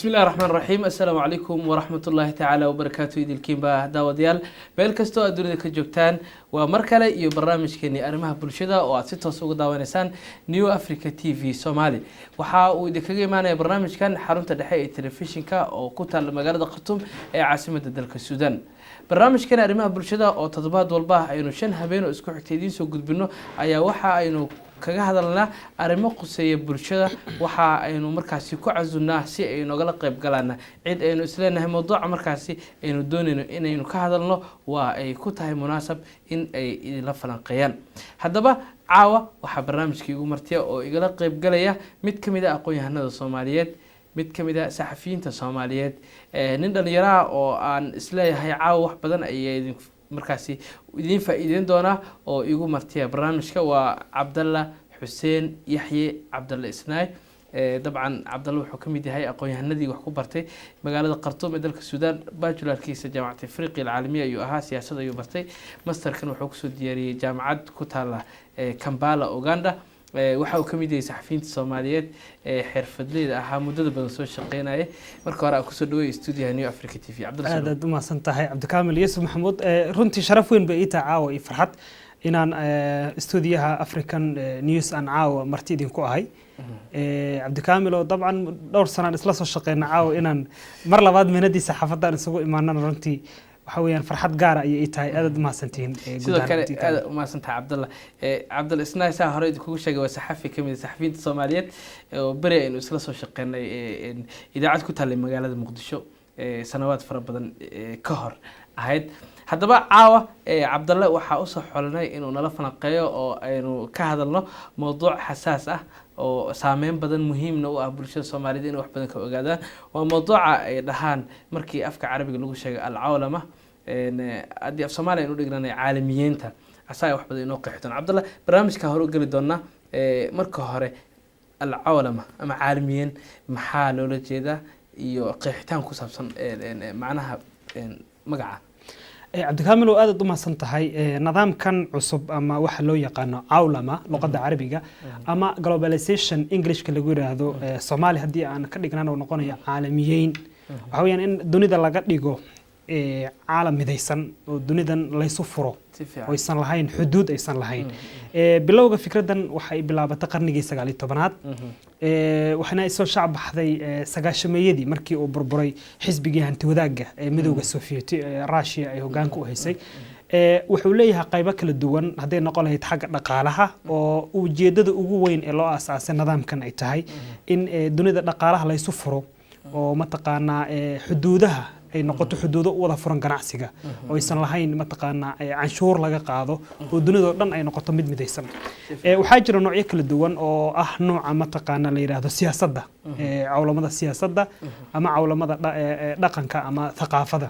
بسم الله الرحمن الرحيم السلام عليكم ورحمة الله تعالى وبركاته إذا الكيمبا داوديال بيلكستو أدوني كجوكتان ومركلة يو برنامج كني أرمها بالشدة وأتسيتو سوق داونسان نيو أفريكا تي في سومالي وحا وإذا كجي معنا برنامج كان حرمت دحية التلفزيون كا أو كتل مجال خرطوم عاصمة دلك السودان برنامج كان أرمها بالشدة أو تضباط والباه أينو شن هبينو إسكو حكتيدين سوق بينو أيا وحا أينو kaga hadalna arimo quseeya bulshada waxa aynu markaasi ku cazunaa si ay nogala qayb galaan cid aynu isleenahay mowduuca markaasi aynu doonayno inaynu ka hadalno waa ay ku tahay munaasab in ay la falanqeeyaan haddaba caawa waxa barnaamijkii ugu martiya oo igala qayb galaya mid kamid ah aqoon-yahanada Soomaaliyeed mid kamid ah saxafiyiinta Soomaaliyeed nin dhalinyaro oo aan isleeyahay caawa wax badan ay markaasi idin faa'iideyn doona oo igu martiya barnaamijka waa Cabdalla Xuseen Yaxye Cabdalla Isnaay dabcan Cabdalla wuxuu kamid yahay aqoon-yahanadii wax ku bartay magaalada Khartoum ee dalka Suudaan bachelorkiisa jaamacadda Afriqiya Caalamiga ayuu ahaa siyaasadda ayuu bartay masterkan wuxuu ku soo diyaariyay jaamacad ku taala Kampala Uganda waxa uu kamid yahay saxafiyiinta Soomaaliyeed xirfadleyda ahaa muddada badan soo shaqeynayay marka hore ku soo dhaweey studio New Africa TV Cabdalla aad ma santahay Cabdikaamil Yusuf Maxamuud runtii sharaf weyn bay ii tahay caawa iyo farxad inaan studioha African News and caawa marti idin ku ahay Cabdikaamil oo dabcan dhowr sano isla soo shaqeynaa caawa inaan mar labaad meeladiisa saxaafadda isugu imaanana runtii waxa weeyaan farxad gaar ah ay tahay aad ma santiin sidoo kale aad ma santaa Cabdalla Cabdalla Isnaay saa hore kugu sheegay waa saxafi kamid ah saxafiyiinta Soomaaliyeed oo bari aynu isla soo shaqeynay idaacad ku taal magaalada Muqdisho sanawaad fara badan ka hor ahayd haddaba caawa Cabdalla waxa uu soo xolanay inuu nala falanqeeyo oo aynu ka hadalno mowduuc xasaas ah oo saameyn badan muhiimna u ah bulshada Soomaaliyeed in wax badan ka ogaadaan waa mowduuca ay dhahaan markii afka Carabiga lagu sheegay al-cawlama adii af Soomaaliya inuu dhignanay caalamiyeenta asaa wax badan inoo qeexdoon Cabdalla barnaamijka hore u gali doona marka hore al-cawlama ama caalamiyein maxaa loola jeedaa iyo qeexitaan ku saabsan macnaha magaca Cabdikaamil oo aad u mahadsan tahay nidaamkan cusub ama waxa loo yaqaan cawlama luqadda Carabiga ama globalization Englishka lagu yiraahdo Soomaali hadii aan ka dhignano noqonayo caalamiyeyn waxa weeyaan in dunida laga dhigo caalam midaysan oo dunidan la isu furo oo aysan lahayn xuduud aysan lahayn bilowga fikradan waxay bilaabatay qarnigii 19aad waxana soo shacab baxday sagaashameeyadii markii uu burburay xisbigii hanti wadaaga ee midowga Sovieti Russia ay hoggaanka u haysay wuxuu leeyahay qaybo kala duwan haday noqon lahayd xagga dhaqaalaha oo ujeedada ugu weyn ee loo aasaasay nidaamkan ay tahay in dunida dhaqaalaha la isu furo oo mataqaana xuduudaha ay noqoto xuduudo wada furan ganacsiga oo aysan lahayn mataqaana canshuur laga qaado oo dunida dhan ay noqoto mid midaysan waxa jira noocyo kala duwan oo ah nooca mataqaana la yiraahdo siyaasadda cawlamada siyaasadda ama cawlamada dhaqanka ama thaqaafada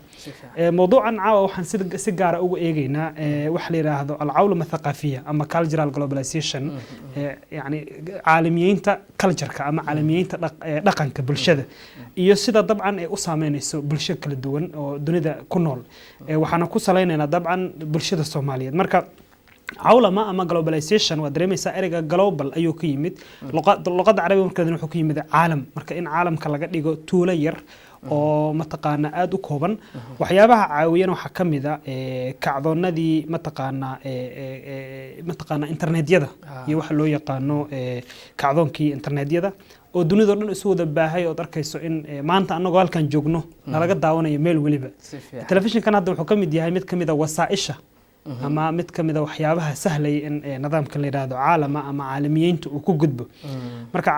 mowduucan caawa waxaan si gaar ah ugu eegaynaa waxa la yiraahdo al-cawlama thaqaafiya ama cultural globalization yani caalamiyeynta culture-ka ama caalamiyeynta dhaqanka bulshada iyo sida dabcan ay u saameynayso bulshada kala duwan oo dunida ku nool waxaana ku saleynaynaa dabcan bulshada Soomaaliyeed marka cawlama ama globalization waa dareemaysaa ereyga global ayuu ka yimid luqadda Carabiga markaadna wuxuu ka yimid caalam marka in caalamka laga dhigo tuulo yar oo mataqaana aad u kooban waxyaabaha caawiyana waxa kamid ah kacdoonadii mataqaana internetyada iyo waxa loo yaqaano kacdoonkii internetyada oo dunida dhan isu wada baahay oo arkayso in maanta anagoo halkan joogno nalaga daawanayo meel waliba telefishinkan hadda wuxuu kamid yahay mid kamid ah wasaaisha ama mid kamid ah waxyaabaha sahlay in nidaamkan la yiraahdo caalama ama caalamiyeynta uu ku gudbo marka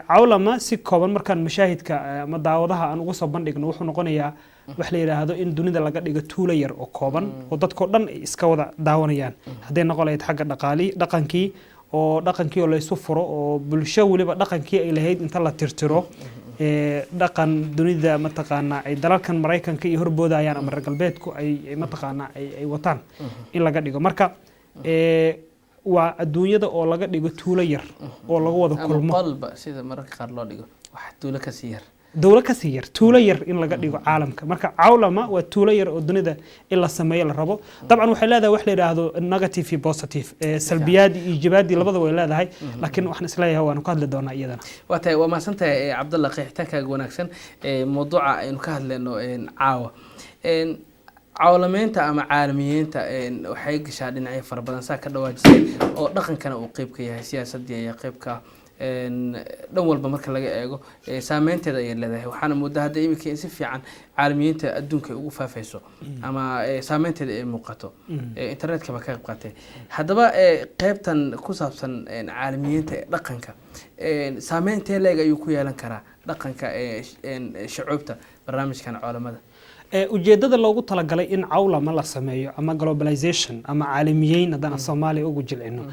cawlama si kooban markaan mushaahidka ama daawadaha aan ugu soo bandhigno wuxuu noqonayaa wax la yiraahdo in dunida laga dhigo tuulo yar oo kooban oo dadkoo dhan iska wada daawanayaan haday noqon lahayd xagga dhaqankii oo dhaqankii oo la isu furo oo bulsho waliba dhaqankii ay lahayd inta la tirtiro dhaqan dunida mataqaana ay dalalkan Mareykanka iyo horboodayaan ama reer galbeedku ay mataqaana ay wataan in laga dhigo marka waa adduunyada oo laga dhigo tuulo yar oo lagu wada kulmo qalba sida mararka qaar loo dhigo wax tuulo ka sii yar dowlad ka sii yar tuulo yar in laga dhigo caalamka marka cawlama waa tuulo yar oo dunida in la sameeyo la rabo dabcan waxay leedahay wax la yiraahdo negative iyo positive salbiyaad iyo iijabaad labada way leedahay laakiin waxaan isleeyahay waan ka hadli doonaa iyadana waa maasantahay Cabdalla qeexitaankaaga wanaagsan mawduuca aynu ka hadlayno caawa cawlamaynta ama caalamiyiinta waxay gashaa dhinacyo fara badan saa ka dhawaajisay oo dhaqankana uu qayb ka yahay siyaasadda iyo qaybka dhan walba marka laga eego saameynteeda ay leedahay waxaana moodaa hadda iminka in si fiican caalamiyiinta adduunka ugu faafayso ama saameynteeda ay muuqato internetka ba ka qayb qaatay haddaba qaybtan ku saabsan caalamiyiinta dhaqanka saameynteeda leeg ayuu ku yeelan karaa dhaqanka shucuubta barnaamijkan caalamada ujeedada loogu talagalay in cawlama la sameeyo ama globalization ama caalamiyeyn haddaan Soomaaliya ugu jilcino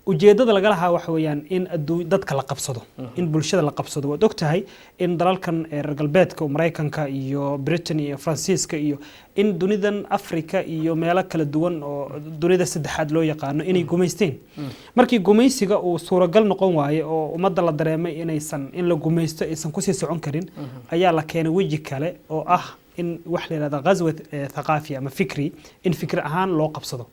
ujeedada laga lahaa waxa weeyaan in dadka la qabsado in bulshada la qabsado waad ogtahay in dalalkan reer galbeedka Mareykanka iyo Britain iyo Faransiiska iyo in dunidan Afrika iyo meelo kala duwan oo dunida saddexaad loo yaqaano inay gumeysteen markii gumeysiga uu suuragal noqon waaye oo umada la dareemay in la gumeysto aysan ku sii socon karin ayaa la keenay waji kale oo ah in wax la yiraahdo ghazwa thaqaafi ama fikri in fikir ahaan loo qabsado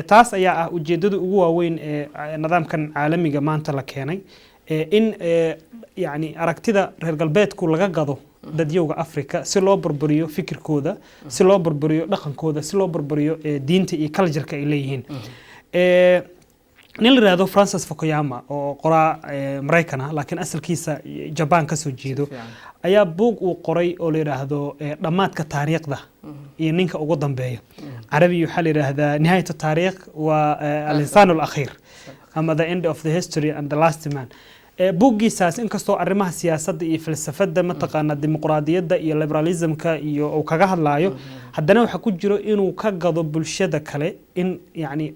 taas ayaa ah ujeedada ugu waaweyn ee nidaamkan caalamiga maanta la keenay in yani aragtida reer galbeedku laga gado dadyowga Afrika si loo burburiyo fikirkooda si loo burburiyo dhaqankooda si loo burburiyo diinta iyo culture-ka ay leeyihiin nin la yiraahdo Francis Fukuyama oo qoraa Mareykan ah laakiin asalkiisa Japan ka soo jeedo ayaa buug uu qoray oo la yiraahdo dhamaadka taariikhda iyo ninka ugu dambeeya Carabi waxa la yiraahdaa nihayat taariikh wa al-insan al-akhir ama the end of the history and the last man buuggiisaas inkastoo arrimaha siyaasadda iyo falsafada mataqaana dimuqraadiyadda iyo liberalismka iyo uu kaga hadlaayo haddana waxa ku jiro inuu ka gado bulshada kale in yani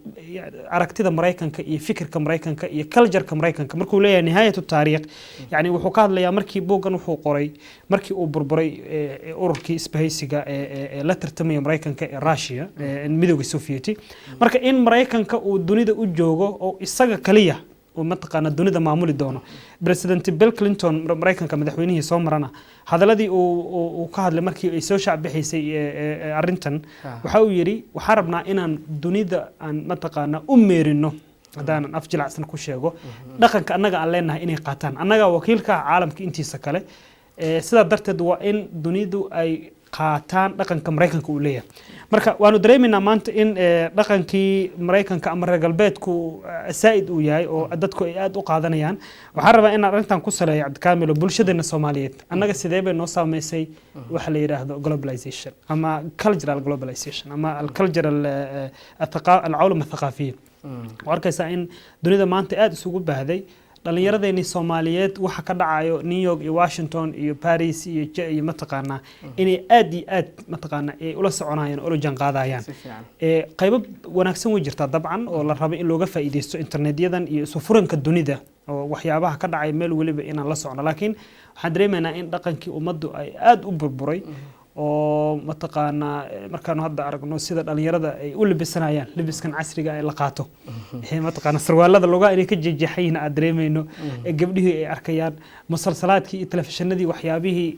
aragtida Mareykanka iyo fikirka Mareykanka iyo culture-ka Mareykanka markuu leeyahay nihayatu taariikh yani wuxuu ka hadlayaa markii buuggan wuxuu qoray markii uu burburay ururkii isbahaysiga ee la tartamaya Mareykanka ee Russia midowga Sovieti marka in Mareykanka uu dunida u joogo oo isaga kaliya ومتقنا الدنيا معمول دونه بريسيدنت بيل كلينتون مريكان كمدحوينه soo marana hadaladii uu ka hadlay markii ay soo shacab bixisay arintan waxa uu yiri waxa rabnaa inaan dunida aan mataqaana u meerino hadaan afjilacsan ku sheego dhaqanka annaga aan leenahay inay qaataan annaga wakiilka caalamka intiisa kale sida darteed waa in dunidu ay qaataan dhaqanka Mareykanka uu leeyahay marka waanu dareeminaa maanta in dhaqankii Mareykanka ama reer galbeedku saaid uu yahay oo dadku ay aad u qaadanayaan waxa rabaa in arintan ku saleeyo Cabdikaamil bulshadeena Soomaaliyeed annaga sidee bay noo saameysay waxa la yiraahdo globalization ama cultural globalization ama cultural al-cawlam al-thaqafiy warkaysa in dunida maanta aad isugu baahday dhalinyaradeeni Soomaaliyeed waxa ka dhacayo New York iyo Washington iyo Paris iyo mataqaana inay aad mataqaana ay ula soconayaan oo la janqaadayaan qayb wanaagsan way jirtaa dabcan oo la rabo in looga faa'iideysto internetyadan iyo isu furanka dunida oo waxyaabaha ka dhacay meel waliba inaan la socno laakiin waxaan dareemaynaa in dhaqankii ummaddu ay aad u burburay oo mataqaana markaan hadda aragno sida dhalinyarada ay u libisanayaan libiskan casriga ay la qaato mataqaana sarwaalada looga inay ka jeexayna aad dareemayno gabdhihii ay arkayaan musalsalaadkii iyo telefishinadii waxyaabihii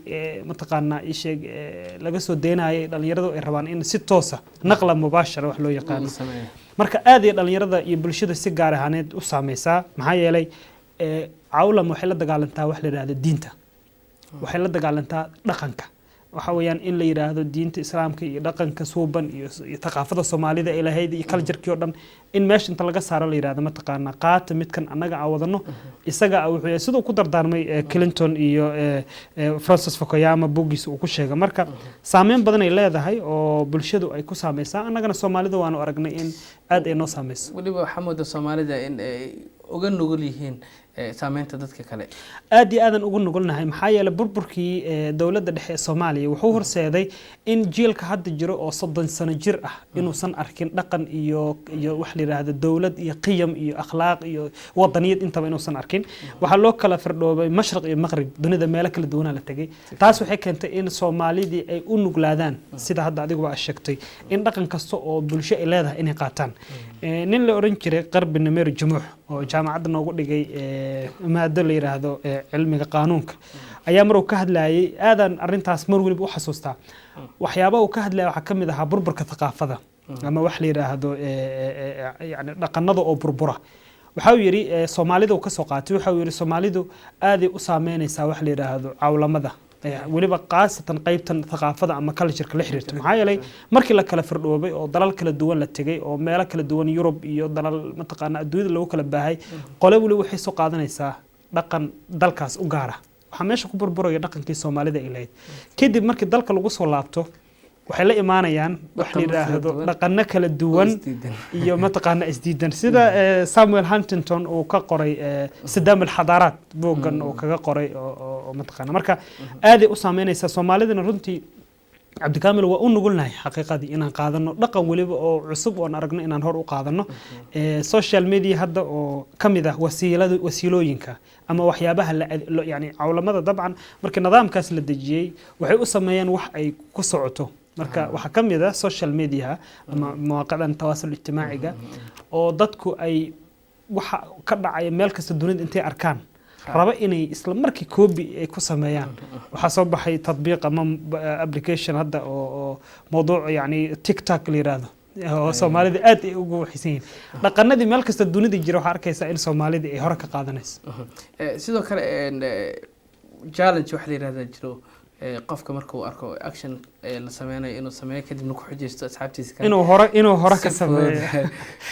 mataqaana isheeg laga soo deynayay dhalinyaradu ay rabaan in si toos ah naqla mubaashara wax loo yaqaan marka aad ay dhalinyarada iyo bulshada si gaar ahaaneed u saameysaa maxaa yeelay cawlam waxay la dagaalantaa wax la yiraahdo diinta waxay la dagaalantaa dhaqanka waxa weeyaan in la yiraahdo diinta islaamka iyo dhaqanka suuban iyo thaqaafada Soomaalida ee lahayd iyo culture-kii oo dhan in meesha inta laga saaro la yiraahdo mataqaana qaata midkan annaga aan wadano isaga wuxuu sidoo ku dardaarmay Clinton iyo Francis Fukuyama buuggiisa uu ku sheegay marka saameyn badan ay leedahay oo bulshadu ay ku saameysaa annagana Soomaalida waanu aragnay in aad ay noo saameyso waliba xamada Soomaalida in ay uga nugul yihiin saameynta dadka kale aad iyo aadan ugu nugulnahay maxaa yeelay burburkii dawladda dhexe ee Soomaaliya wuxuu horseeday in jiilka hadda jiro oo 30 sano jir ah inuusan arkin dhaqan iyo wax la yiraahdo dawlad iyo qiyam iyo akhlaaq iyo wadaniyad intaba inuusan arkin waxa loo kala firdhoobay mashriq iyo maghrib dunida meel kala duwan la tagay taas waxay keentay in Soomaalidii ay u nuglaadaan sida hadda adigu waa sheegtay in dhaqan kasta oo bulsho ay leedahay inay qaataan nin la oran jiray Qarbi Nameer Jumuux oo jaamacadda noogu dhigay maado la yiraahdo cilmiga qaanuunka ayaa mar uu ka hadlayay aadan arintaas mar waliba u xasuustaa waxyaabo uu ka hadlayay waxa kamid ahaa burburka thaqaafada ama wax la yiraahdo yani dhaqanada oo burbura waxa uu yiri Soomaalida uu ka soo qaatay waxa uu yiri Soomaalidu aad ay u saameynaysaa wax la yiraahdo cawlamada waliba qaasatan qaybtan thaqaafada ama culture la xiriirto maxaa yeelay markii la kala firdhoobay oo dalal kala duwan la tagay oo meelo kala duwan Europe iyo dalal mataqaana adduunyada lagu kala baahay qole waliba waxay soo qaadanaysaa dhaqan dalkaas u gaar ah waxa meesha ku burburaya dhaqankii Soomaalida ay leeyahay kadib markii dalka lagu soo laabto waxay la imaanayaan wax la yiraahdo dhaqanno kala duwan iyo mataqaana isdiidan sida Samuel Huntington oo ka qoray Saddam al-Hadarat boogan oo kaga qoray oo mataqaana marka aad ay u saameynaysaa Soomaalidana runtii Cabdikaamil waa u nugulnahay xaqiiqadii inaan qaadano dhaqan waliba oo cusub oo aan aragno inaan hor u qaadano social media hadda oo kamid ah wasiilooyinka ama waxyaabaha yani cawlamada dabcan markii nidaamkaas la dejiyay waxay u sameeyeen wax ay ku socoto marka waxa kamid ah social media ama mawaqadan tawaasul ijtimaaciga oo dadku ay waxa ka dhacay meel kasta dunida intay arkaan raba inay isla markii copy ay ku sameeyaan waxa soo baxay tatbiiq ama application hadda oo mowduuc yani TikTok la yiraahdo oo Soomaalida aad ay ugu xiisayn dhaqanadii meel kasta dunida jira waxa arkaysaa in Soomaalida ay hore ka qaadanayso sidoo kale challenge wax la yiraahdo jiro qofka markuu arko action la sameynayo inuu sameeyo kadibna ku xujeysto asxaabtiisa inuu hore ka sameeyo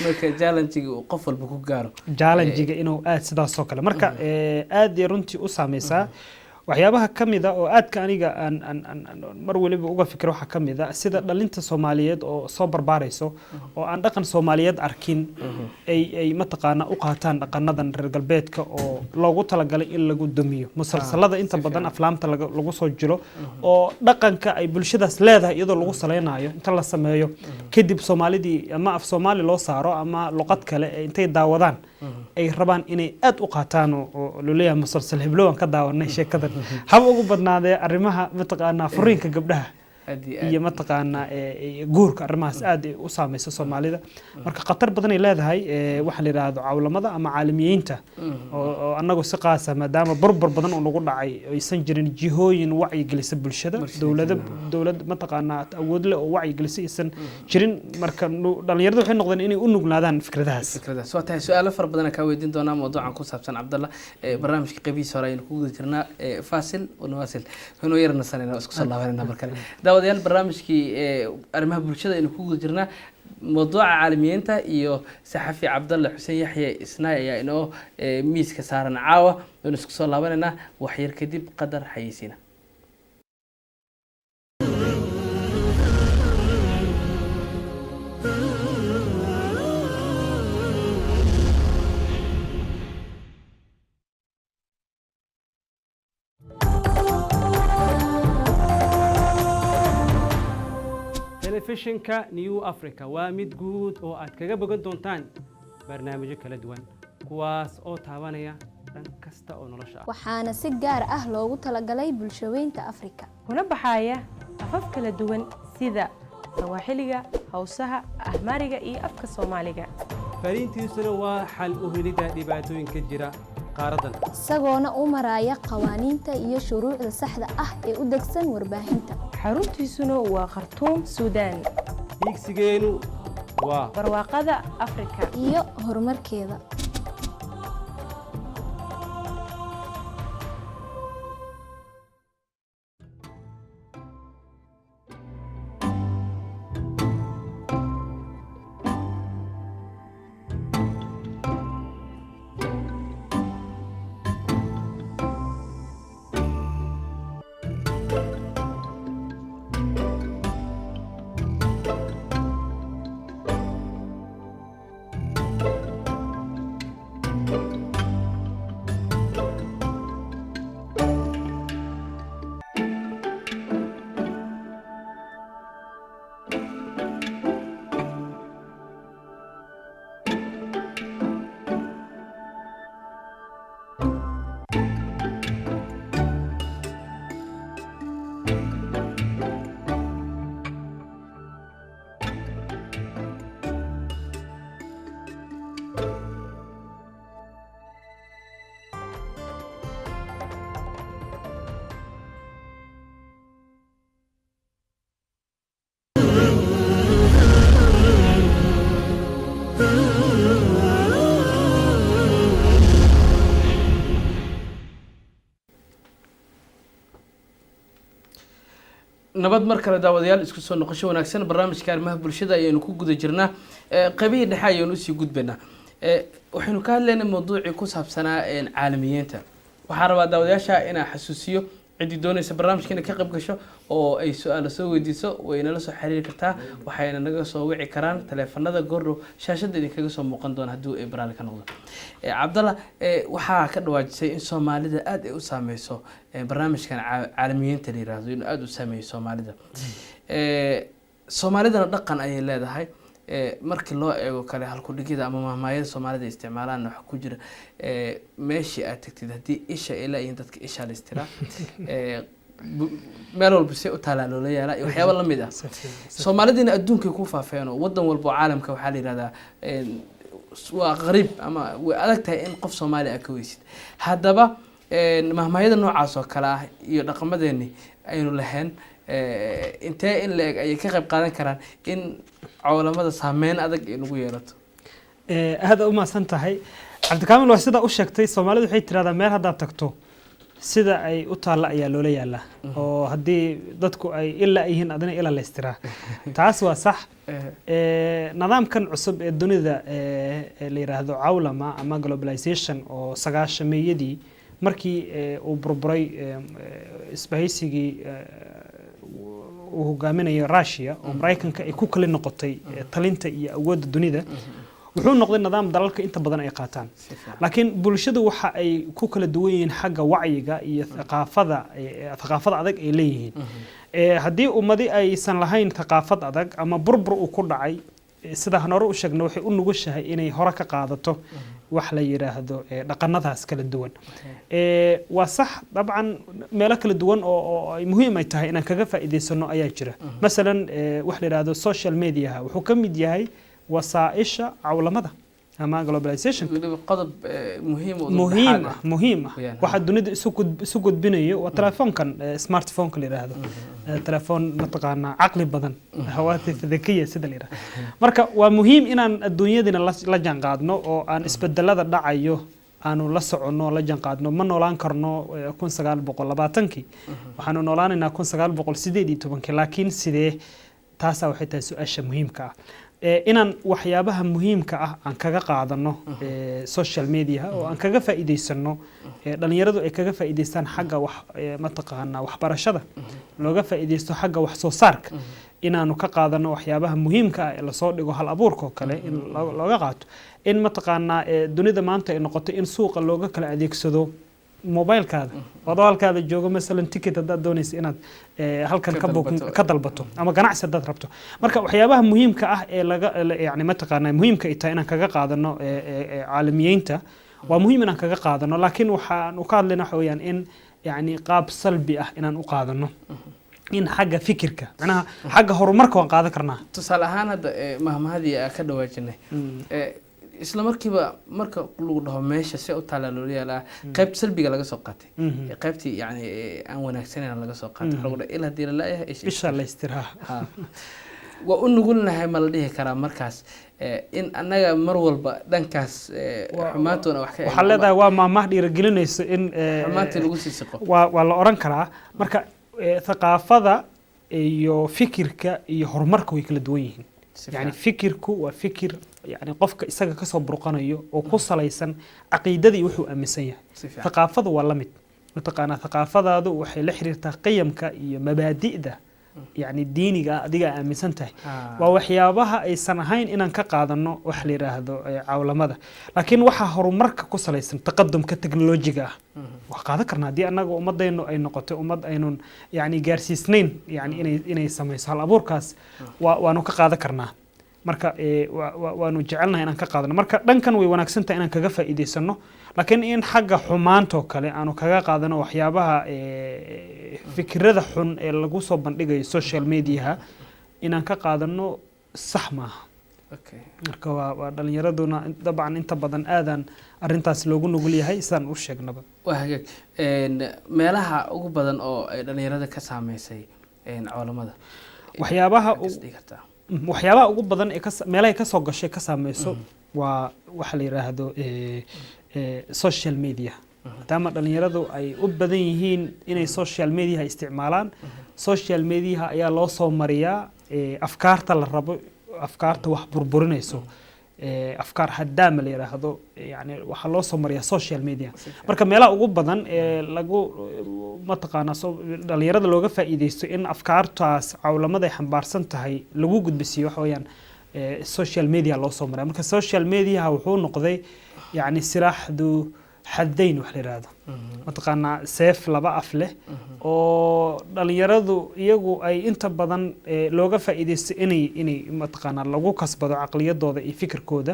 marka challenge-ga uu qof walba ku gaaro challenge-ga inuu aad sidaas oo kale marka aad ay runtii u saameysaa waxyaabaha kamid ah oo aadka aniga aan mar waliba uga fikiro waxa kamid ah sida dhalinta Soomaaliyeed oo soo barbaarayso oo aan dhaqan Soomaaliyeed arkin ay mataqaana u qaataan dhaqanadan reer galbeedka oo loogu talagalay in lagu dumiyo musalsalada inta badan aflaamta lagu soo jiro oo dhaqanka ay bulshadaas leedahay iyadoo lagu saleynayo inta la sameeyo kadib Soomaalidii ama af Soomaali loo saaro ama luqad kale intay daawadaan ay rabaan inay aad u qaataan oo luleeyahay musalsal heblowan ka daawanay sheekada haba ugu badnaadee arrimaha mataqaana furiinka gabdhaha iyo mataqaana guurka arrimahaas aad u saameysa Soomaalida marka khatar badan ay leedahay waxa la yiraahdo cawlamada ama caalamiyiinta oo anagu si qaas ah maadaama burbur badan oo nagu dhacay aysan jirin jihooyin wacyi gelisa bulshada dawlad mataqaana awood leh oo wacyi gelisa aysan jirin marka dhalinyaradu waxay noqdeen inay u nuglaadaan fikradahaas soo tahay su'aalo far badan ka weydiin doonaa mowduucan ku saabsan Cabdalla barnaamijka qabiis hore aynu ku guda jirnaa faasil oo nawaasil inuu yarna sanayna isku soo laabanayna markale daawadayaal barnaamijkii arrimaha bulshada aynu ku guda jirnaa mawduuca caalamiyiinta iyo saxafi Cabdalla Xuseen Yaxye Isnaay ayaa inoo miiska saaran caawa aynu isku soo laabanayna wax yar kadib qadar xayisiina telefishinka New Africa waa mid guud oo aad kaga bogan doontaan barnaamijyo kala duwan kuwaas oo taabanaya dhan kasta oo nolosha ah waxaana si gaar ah loogu talagalay bulshaweynta Afrika kuna baxaya afaf kala duwan sida Sawaaxiliga, Hawsaha, Ahmaariga iyo afka Soomaaliga fariintiisuna waa xal u helida dhibaatooyinka jira qaaradan isagoona u maraya qawaaniinta iyo shuruucda saxda ah ee u degsan warbaahinta xaruntiisuna waa Khartoum, Suudaan higsigeenu waa barwaaqada Afrika iyo horumarkeeda nabad mar kale daawadayaal isku soo noqosho wanaagsan barnaamijka arrimaha bulshada ayaynu ku guda jirnaa qaybihii dhexe ayaynu usii gudbaynaa waxaynu ka hadlaynaa mawduucii ku saabsanaa caalamiyiinta waxaan rabaa daawadayaasha inaan xasuusiyo ciddii doonaysa barnaamijka inay ka qayb gasho oo ay su-aalo soo weydiiso way nala soo xiriiri kartaa waxayna naga soo wici karaan taleefanada goordhow shaashadda idinkaga soo muuqan doona hadduu ay baraali ka noqdo cabdalla waxaa ka dhawaajisay in soomaalida aad ay u saameyso barnaamijkan caalamiyiinta la yiraahdo inuu aada u saameeyo soomaalida soomaalidana dhaqan ayay leedahay markii loo eego kale halkudhigida ama mahmaayada soomaalida isticmaalaan waxa ku jira meeshii aad tagtid haddii isha ay laayihiin dadka isha la istiraa meel walba si u taalaa loola yaalaa iyo waxyaaba lamid ah soomaalidina adduunkay ku faafeen oo wadan walba oo caalamka waxaa la yihahdaa waa qariib ama way adag tahay in qof soomaali ah ka weysid haddaba mahmaayada noocaas oo kale ah iyo dhaqamadeeni aynu lahayn intee in la eg ayay ka qayb qaadan karaan in cawlamada saameyn adag ay nagu yeelato aada u mahadsan tahay cabdikaamil waa sidaa u sheegtay soomaalidu waxay tirahdaa meel haddaad tagto sida ay u taalla ayaa loola yaalaa oo haddii dadku ay ilaa yihiin adina ila la istiraa taas waa sax nidaamkan cusub ee dunida la yiraahdo cawlama ama globalization oo 90-meeyadii markii uu burburay isbahaysigii uu hogaaminayo Russia oo Mareykanka ay ku kala noqotay talinta iyo awoodda dunida wuxuu noqday nidaam dalalka inta badan ay qaataan laakiin bulshadu waxa ay ku kala duwan yihiin xagga wacyiga iyo thaqaafada adag ay leeyihiin haddii ummadi aysan lahayn thaqaafad adag ama burbur uu ku dhacay sida hore u sheegna waxay u nugushahay inay hore ka qaadato wax la yiraahdo dhaqanadaas kala duwan waa sax dabcan meelo kala duwan oo ay muhiim ay tahay inaan kaga faa'iideysano ayaa jira masalan wax la yiraahdo social media wuxuu ka mid yahay wasaaisha cawlamada ama globalization qodob muhiim waxa dunida isu gudbinayo waa telefoonkan smartphone-ka la yiraahdo telefoon mataqaana caqli badan hawaatif dhakiya sida la yiraahdo marka waa muhiim inaan adduunyadina la jaanqaadno oo aan isbedelada dhacayo aanu la socono la jaanqaadno ma noolaan karno 1920kii waxaanu noolaanaynaa 1918 laakiin sidee taasa waxay tahay su'aasha muhiimka ah inaan waxyaabaha muhiimka ah aan kaga qaadano social media oo aan kaga faa'iideysano dhalinyaradu ay kaga faa'iideystaan xagga wax mataqaana waxbarashada looga faa'iideysto xagga wax soo saarka inaanu ka qaadano waxyaabaha muhiimka ah ee la soo dhigo hal abuurka kale in looga qaato in mataqaana dunida maanta ay noqoto in suuqa looga kala adeegsado mobilkaada wadaalkaada joogo masalan ticket hadaad doonaysa inaad halkan ka dalbato ama ganacsi hadaad rabto marka waxyaabaha muhiimka ah ee laga yani mataqaana muhiimka ay tahay inaan kaga qaadano caalamiyiinta waa muhiim inaan kaga qaadano laakiin waxaan ka hadlaynaa waxa weeyaan in yani qaab salbi ah inaan u qaadano in xagga fikirka macnaha xagga horumarka waan qaadan karnaa tusaale ahaan hadda mahmahadii ka dhawaajinay isla markiiba marka lagu dhaho meesha si u taala loo yaalaa qayb salbiga laga soo qaatay qaybtii yani aan wanaagsaneyn laga soo qaatay lagu dhaho ilaa hadii la leeyahay isha la istiraaha waa u nugulnahay ma la dhihi karaa markaas in annaga mar walba dhankaas xumaantoona wax ka waxaa leedahay waa maamaha dhiirigelinayso in xumaantii lagu sii siqo waa la oran karaa marka thaqaafada iyo fikirka iyo horumarka way kala duwan yihiin يعني فكركو وفكر يعني قفك إساق كسو برقانيو وكسليسن عقيدتي وحو أمسية ثقافة واللمد متقانا ثقافة هذا وحي لحرير قيمك مبادئ ده يعني ديني ديغا أمسنته ووحيابها أي سنهين إنان كقادنو وحلي هذا عولمده لكن وحا هرمرك كسليسن تقدم كتكنولوجيا وقاعد كرنا دي أنا أمد إنه أي نقطة أمد إنه يعني جارسي سنين يعني إنه يسمى سهل أبوركاس وأنا كقاعد كرنا marka waanu jecelnahay inaan ka qaadano marka dhankan way wanaagsantahay inaan kaga faa'iideysano laakiin in xagga xumaanto kale aanu kaga qaadano waxyaabaha fikrada xun ee lagu soo bandhigayo social media inaan ka qaadano sax maaha marka waa dhalinyaraduna dabcan inta badan aadan arintaas loogu nugul yahay sidaan u sheegnaba waa hagaag meelaha ugu badan oo ay dhalinyarada ka saameysay caalamada waxyaabaha ugu badan ee meelaha ka soo gashay ka saameyso waa waxa la yiraahdo social media maadaama dhalinyaradu ay u badan yihiin inay social media isticmaalaan social media ayaa loo soo mariyaa afkaarta la rabo afkaarta wax burburinayso afkaar haddaama la yiraahdo yani waxa loo soo mariyaa social media marka meelaha ugu badan lagu mataqaana dhalinyarada looga faa'iideysto in afkaartaas cawlamada ay xambaarsan tahay lagu gudbisiyo waxa weeyaan social media loo soo mariyaa marka social media wuxuu noqday yani silaaxdu xadayn wax la yiraahdo mataqaana seef laba af leh oo dhalinyaradu iyagu ay inta badan looga faa'iideysto inay mataqaana lagu kasbado aqliyadooda iyo fikirkooda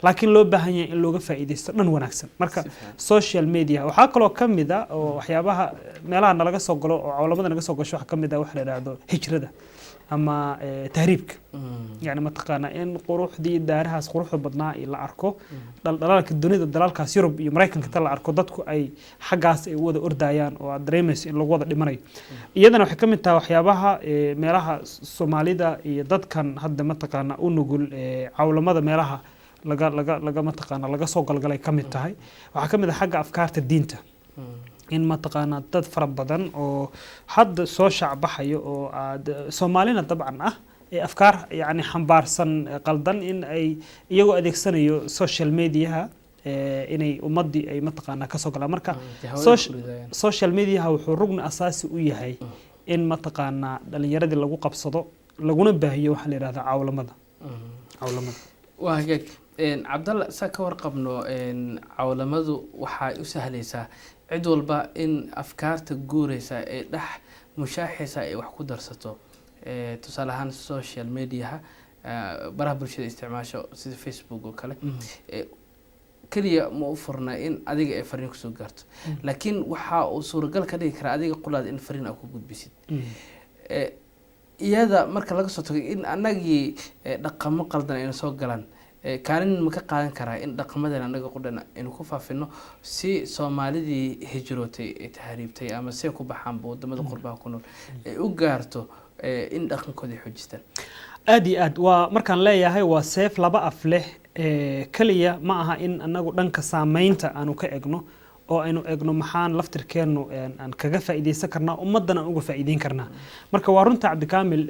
laakiin loo baahan yahay in looga faa'iideysto dhan wanaagsan marka social media waxa kaloo kamid ah oo waxyaabaha meelaha nalaga soo galo oo cawlamada naga soo gasho waxa kamid ah wax la yiraahdo hijrada ama tahriibka yani mataqaana in quruxdii daarahaas quruxda badnaa la arko dalalka dunida dalalkaas Yurub iyo Mareykanka la arko dadku ay xagaas ay wada ordayaan oo aad dareemayso in lagu wada dhimanayo iyadana waxay kamid tahay waxyaabaha meelaha Soomaalida iyo dadkan hadda mataqaana u nugul cawlamada meelaha laga mataqaana laga soo galgalay kamid tahay waxa kamid ah xagga afkaarta diinta in mataqaana dad fara badan oo hadda soo shacbaxayo oo Soomaalina dabcan ah afkaar yani xambaarsan qaldan in ay iyagoo adeegsanayo social media inay ummadii ay mataqaana ka soo galaan marka social media wuxuu rugni asaasi u yahay in mataqaana dhalinyaradii lagu qabsado laguna baahiyo waxa la yiraahdo cawlamada waa hagaag Cabdalla saa ka warqabno cawlamadu waxay u sahlaysaa cid walba in afkaarta guuraysa ee dhex mushaaxaysa ay wax ku darsato tusaale ahaan social media baraha bulshada isticmaasho sida Facebook oo kale kaliya ma u furna in adiga ay fariin kusoo gaarto laakiin waxa uu suuragal ka dhigi karaa adiga qulaad in fariin aad ku gudbisid iyada marka laga soo tago in anagii dhaqamo qaldan ay soo galaan kaalin ma ka qaadan karaa in dhaqamadan anaga qudana inuu ku faafino si Soomaalidii hijrootay ee tahriibtay ama si ku baxaan wadamada qurbaha ku nool ay u gaarto in dhaqankooda xoojistaan aad iyo aad waa markaan leeyahay waa seef laba af leh kaliya ma aha in anagu dhanka saameynta aanu ka egno oo aynu egno maxaan laftirkeenu aan kaga faa'iideysan karnaa ummadana uga faa'iideyn karnaa marka waa runta Cabdikaamil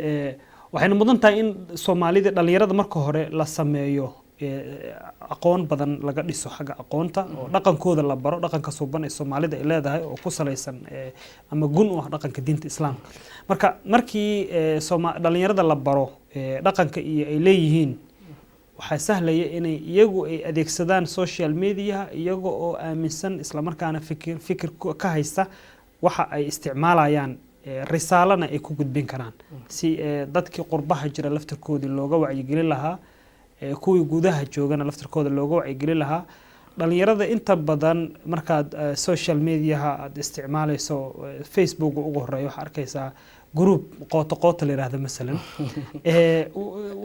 waxayna mudan tahay in Soomaalida dhalinyarada marka hore la sameeyo aqoon badan laga dhiso xagga aqoonta oo dhaqankooda la baro dhaqanka suuban ee Soomaalida ay leedahay oo ku saleysan ama gun u ah dhaqanka diinta Islaamka marka markii dhalinyarada la baro dhaqanka iyo ay leeyihiin waxa sahlaya inay iyagu ay adeegsadaan social media iyaga oo aaminsan isla markaana fikir ka haysta waxa ay isticmaalayaan risaalana ay ku gudbin karaan si dadkii qurbaha jira laftirkoodii looga wacyigelin lahaa kuwii gudaha joogana laftirkooda looga wacyigelin lahaa dhalinyarada inta badan markaad social media aad isticmaalayso Facebook ugu horeeyo waxa arkaysaa group qoto la yiraahdo midalan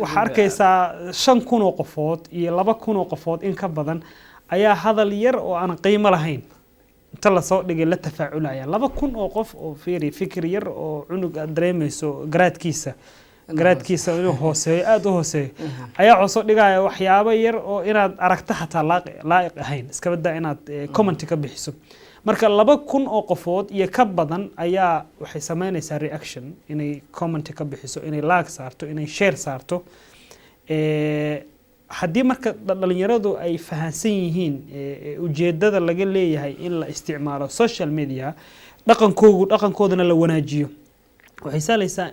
waxa arkaysaa 5,000 oo qofood iyo 2,000 oo qofood in ka badan ayaa hadal yar oo aan qiimo lahayn inta la soo dhigay la tafaaculaya 2,000 oo qof oo fikir yar oo cunug dareemayso garaadkiisa inuu hooseeyo aad u hooseeyo ayaa soo dhigaya waxyaabo yar oo inaad aragto xataa laa'iq ahayn iska badaa inaad comment ka bixiso marka 2,000 oo qofood iyo ka badan ayaa waxay sameynaysaa reaction inay comment ka bixiso inay like saarto inay share saarto haddii marka dhalinyaradu ay fahansan yihiin ujeedada laga leeyahay in la isticmaalo social media dhaqankoodana la wanaajiyo waxay saalaysaa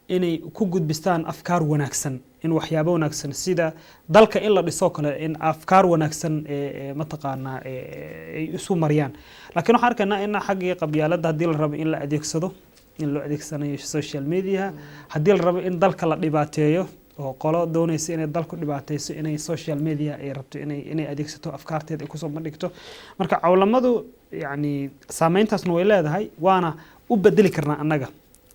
inay ku gudbistaan afkaar wanaagsan in waxyaabo wanaagsan sida dalka in la dhiso kale in afkaar wanaagsan mataqaana ay isu mariyaan laakiin waxaan arkaynaa in xaggii qabyaalada haddii la rabo in la adeegsado in loo adeegsanayo social media haddii la rabo in dalka la dhibaateeyo oo qolo doonaysa inay dalku dhibaateyso inay social media ay rabto inay adeegsato afkaarteeda ay kusoo bandhigto marka cawlamadu yani saameyntaasna way leedahay waana u bedeli karnaa annaga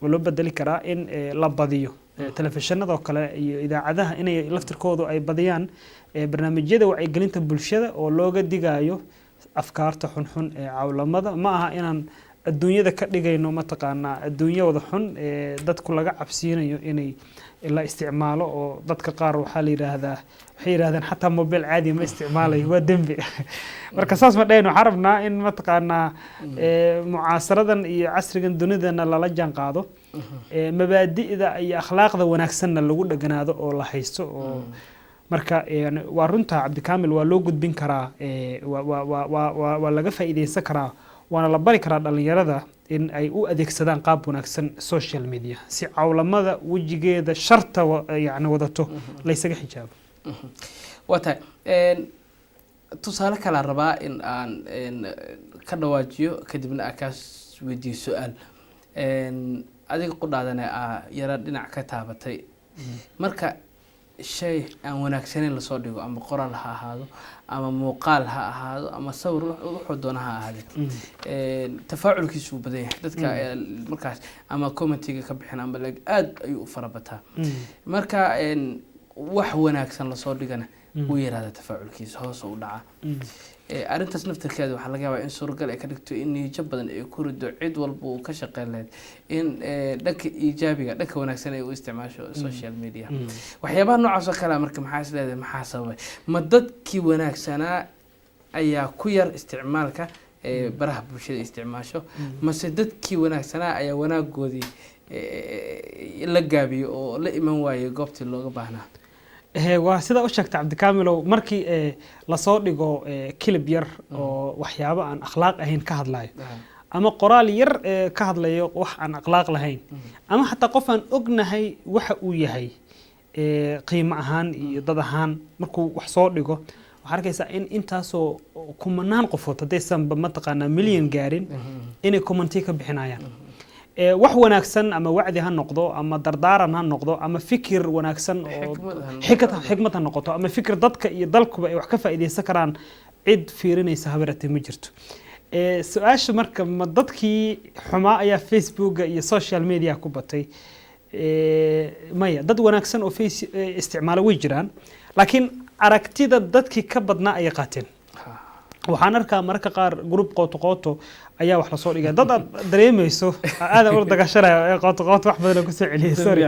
loo bedeli karaa in la badiyo telefishinada kale iyo idaacadaha inay laftirkoodu ay badiyaan barnaamijyada wacyigelinta bulshada oo looga digayo afkaarta xunxun ee cawlamada ma aha inaan adduunyada ka dhigayno mataqaanaa adduunyo wada xun dadku laga cabsiinayo inay la isticmaalo oo dadka qaar waxaa la yiraahdaa waxay yiraahdaan xataa mobile caadi ma isticmaalayo waa dembi marka saas ma dhayno waxaan rabnaa in mataqaanaa mucaasaradan iyo casrigan dunidana lala jaan qaado mabaadi'da iyo akhlaaqda wanaagsanna lagu dhaganaado oo la haysto oo marka waa runta cabdikaamil waa loo gudbin karaa waa laga faa'iideysan karaa waana la bari karaa dhalinyarada in ay u adeegsadaan qaab wanaagsan social media si cawlamada wejigeeda sharta yani wadato laysaga xijaabo waa tahay tusaale kala rabaa in aan ka dhawaajiyo kadibna aan kaas weydiiyo su-aal adiga qudhaadana yara dhinac ka taabatay marka shay aan wanaagsaneyn lasoo dhigo ama qoraal ha ahaado ama muuqaal ha ahaado ama sawir wuxuu doona ha ahaadee tafaaculkiisu wuu badan yahay dadka markaas ama commentiga ka bixin ama aad ayuu u farabataa marka wax wanaagsan lasoo dhigana wuu yaraada tafaaculkiisa hoos u dhaca arrintaas naftirkeeda waxaa laga yaabaa in suuragal ay ka dhigto in niijo badan ay ku rido cid walba uu ka shaqeyn lahayd in dhanka iijaabiga dhanka wanaagsan ay u isticmaasho social media waxyaabaha noocaas oo kale marka maxaa is leedahay maxaa sababay ma dadkii wanaagsanaa ayaa ku yar isticmaalka baraha bulshada isticmaasho mase dadkii wanaagsanaa ayaa wanaagoodii la gaabiyo oo la iman waayay goobtii looga baahnaa waa sida u sheegtay cabdikaamilow markii lasoo dhigo kilib yar oo waxyaabo aan akhlaaq ahayn ka hadlayo ama qoraal yar ka hadlayo wax aan akhlaaq lahayn ama xataa qof aan ognahay waxa uu yahay qiimo ahaan iyo dad ahaan markuu wax soo dhigo waxaa arkaysaa in intaasoo kumanaan qofood haddaysanba mataqaanaa milyan gaarin inay commenti ka bixinayaan wax wanaagsan ama wacdi ha noqdo ama dardaaran ha noqdo ama fikir wanaagsan oo xikmad ha noqoto ama fikir dadka iyo dalkuba ay wax ka faa'iideysan karaan cid fiirinaysa habarate ma jirto su-aasha marka ma dadkii xumaa ayaa facebooka iyo social media ku batay maya dad wanaagsan oo isticmaalo way jiraan laakiin aragtida dadkii ka badnaa ayay qaateen waxaan arkaa mararka qaar group qooto ayaa wax la soo dhigay dad aad dareemayso aad u dagashanaya qooto wax badan ku soo celiyay sorry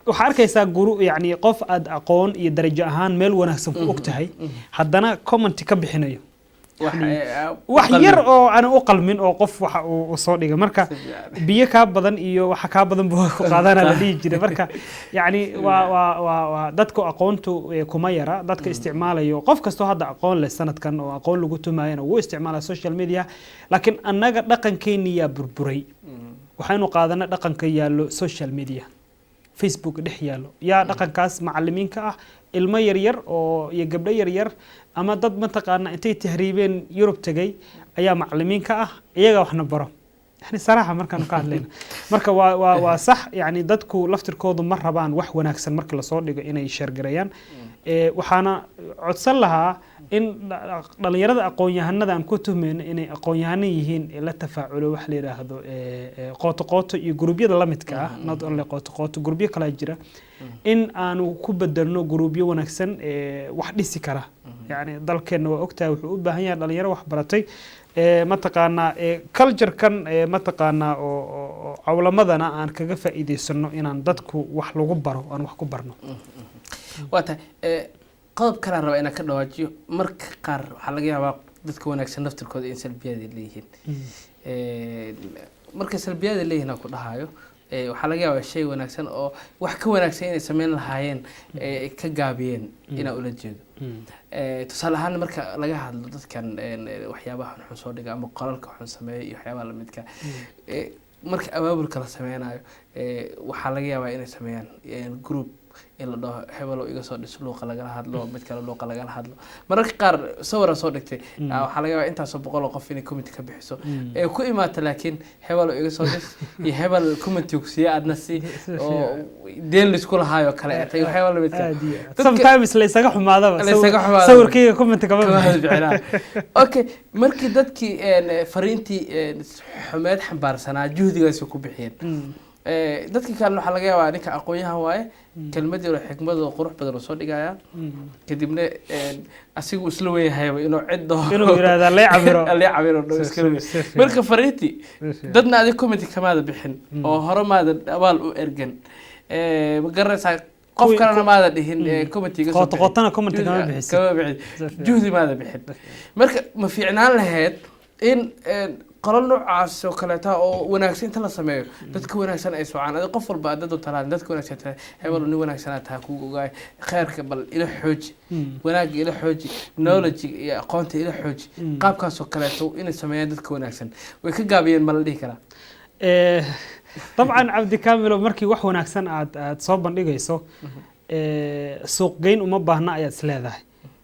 waxaa arkaysaa yani qof aad aqoon iyo darajo ahaan meel wanaagsan ku ogtahay haddana comment ka bixinayo wax yar oo aan u qalmin oo qof waxa uu soo dhigay marka biyo ka badan iyo waxa ka badan buu ku qaadana la dhigi jiray marka yani waa dadka aqoontu kuma yara dadka isticmaalayo qof kasto hadda aqoon leh sanadkan oo aqoon lagu tumaayana uu isticmaalaa social media laakiin annaga dhaqankeeni yaa burburay waxaanu qaadanaa dhaqanka yaalo social media Facebook dhex yaalo yaa dhaqankaas macallimiinka ah ilmo yaryar oo iyo gabdho yaryar ama dad mataqaana intay tahriibeen Yurub tagay ayaa macallimiinka ah iyaga waxna baro يعني صراحة مركان قاعد لنا مركا وصح يعني دتكو لفتر كودو مرة بان وح وناكسن مركا لصور لقى إنه يشير جريان وحنا عدسل لها إن دليرة أقوياء هذا أن كتب من إن أقوياء يهين لا تفاعل وحلي هذا قاط يجروبية دلمتك نضع اللي قاط جروبية كلا يجرا إن أنا كبدلنا جروبية وناكسن واحد سكرة يعني ضل كأنه وقتها وحب هي دليرة وحبرتي mataqaanaa culture-kan mataqaanaa oo cawlamadana aan kaga faa'iideysano inaan dadku wax lagu baro aan wax ku barno waata qodob kale raba inaan ka dhawaajiyo marka qaar waxa laga yaabaa dadka wanaagsan naftirkooda in salbiyada leeyihiin marka salbiyada leeyihiin ku dhahayo waxa laga yaabaa shay wanaagsan oo wax ka wanaagsan inay sameyn lahaayeen ka gaabiyeen inaa ula jeedo tusaale ahaan marka laga hadlo dadkan waxyaabaha xun soo dhiga ama qoraalka xun sameeyo iyo waxyaabaha la midka marka abaabulka la sameynayo waxaa laga yaabaa inay sameeyaan group in la dhaho hebelo iga soo dhis luuqa lagala hadlo mid kale luuqa lagala hadlo mararka qaar sawira soo dhigtay waxaa laga yaabaa intaasoo 100 qof inay comment ka bixiso ku imaata laakiin hebelo iga soo dhis iyo hebel comment ku siiya adna si oo deen la isku lahaayo kale ay waxyaabo la midka sometimes la isaga xumaadaba sawirkayga comment ka bixinaa okay markii dadkii fariintii xumeed xambaarsanaa juhdigaas ku bixiyeen dadka kale waxaa laga yaabaa ninka aqoonyahan waaye kelmad yar oo xikmad oo qurux badan oo soo dhigaya kadibna asigu isla weeyahayba inuu cid dhaho inuu yiraahdo lee cabiro iska marka fariinti dadna adiga comment kamaada bixin oo hore maada abaal u ergan ma garanaysaa qof kalena maada dhihin commentiga soo qotana comment kama bixin juhdi maada bixin marka ma fiicnaan lahayd in qolal noocaas oo kaleeta oo wanaagsan inta la sameeyo dadka wanaagsan ay socaan adiga qof walba dad u talaan dadka wanaagsan tahay hebel ni wanaagsan tahay ku ogaay khayrka bal ila xooji wanaag ila xooji knowledge iyo aqoonta ila xooji qaabkaas oo kaleeta inay sameeyaan dadka wanaagsan way ka gaabiyeen ma la dhihi karaa طبعا عبد كامل markii wax wanaagsan aad soo bandhigayso suuq geyn uma baahna ayaad isleedahay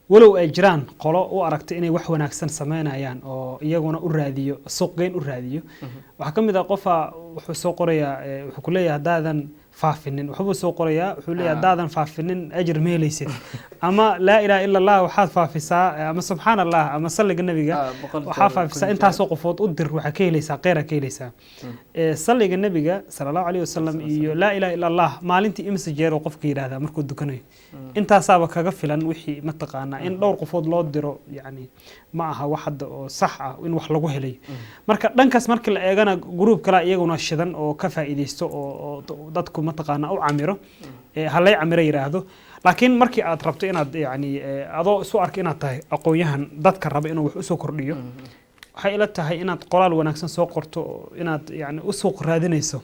walow ay jiraan qolo u aragto inay wax wanaagsan sameynayaan oo iyaguna u raadiyo suuq geyn u raadiyo waxa kamid ah qofa wuxuu soo qorayaa wuxuu ku leeyahay daadan faafinin wuxuu soo qorayaa wuxuu leeyahay daadan faafinin ajir meelaysid ama la ilaaha illa allah waxaad faafisaa ama subhanallah ama salliga nabiga waxa faafisaa intaas oo qofood u dir waxa ka helaysaa qeyra ka helaysaa salliga nabiga sallallahu alayhi wasallam iyo la ilaaha illa allah maalintii imsa jeero qofka yiraahdaa markuu dukanayo intaasaaba kaga filan wixii ma taqaana in dhowr qofood loo diro yani ma aha wax hadda oo sax ah in wax lagu helay marka dhankaas markii la eegana group kala iyaguna shidan oo ka faa'iideysto oo dadku ma taqaana u camiro halay camiro yiraahdo laakiin markii aad rabto inaad yani adoo isu arki inaad tahay aqoonyahan dadka raba inuu wax u soo kordhiyo waxay ila tahay inaad qoraal wanaagsan soo qorto inaad yani u suuq raadinayso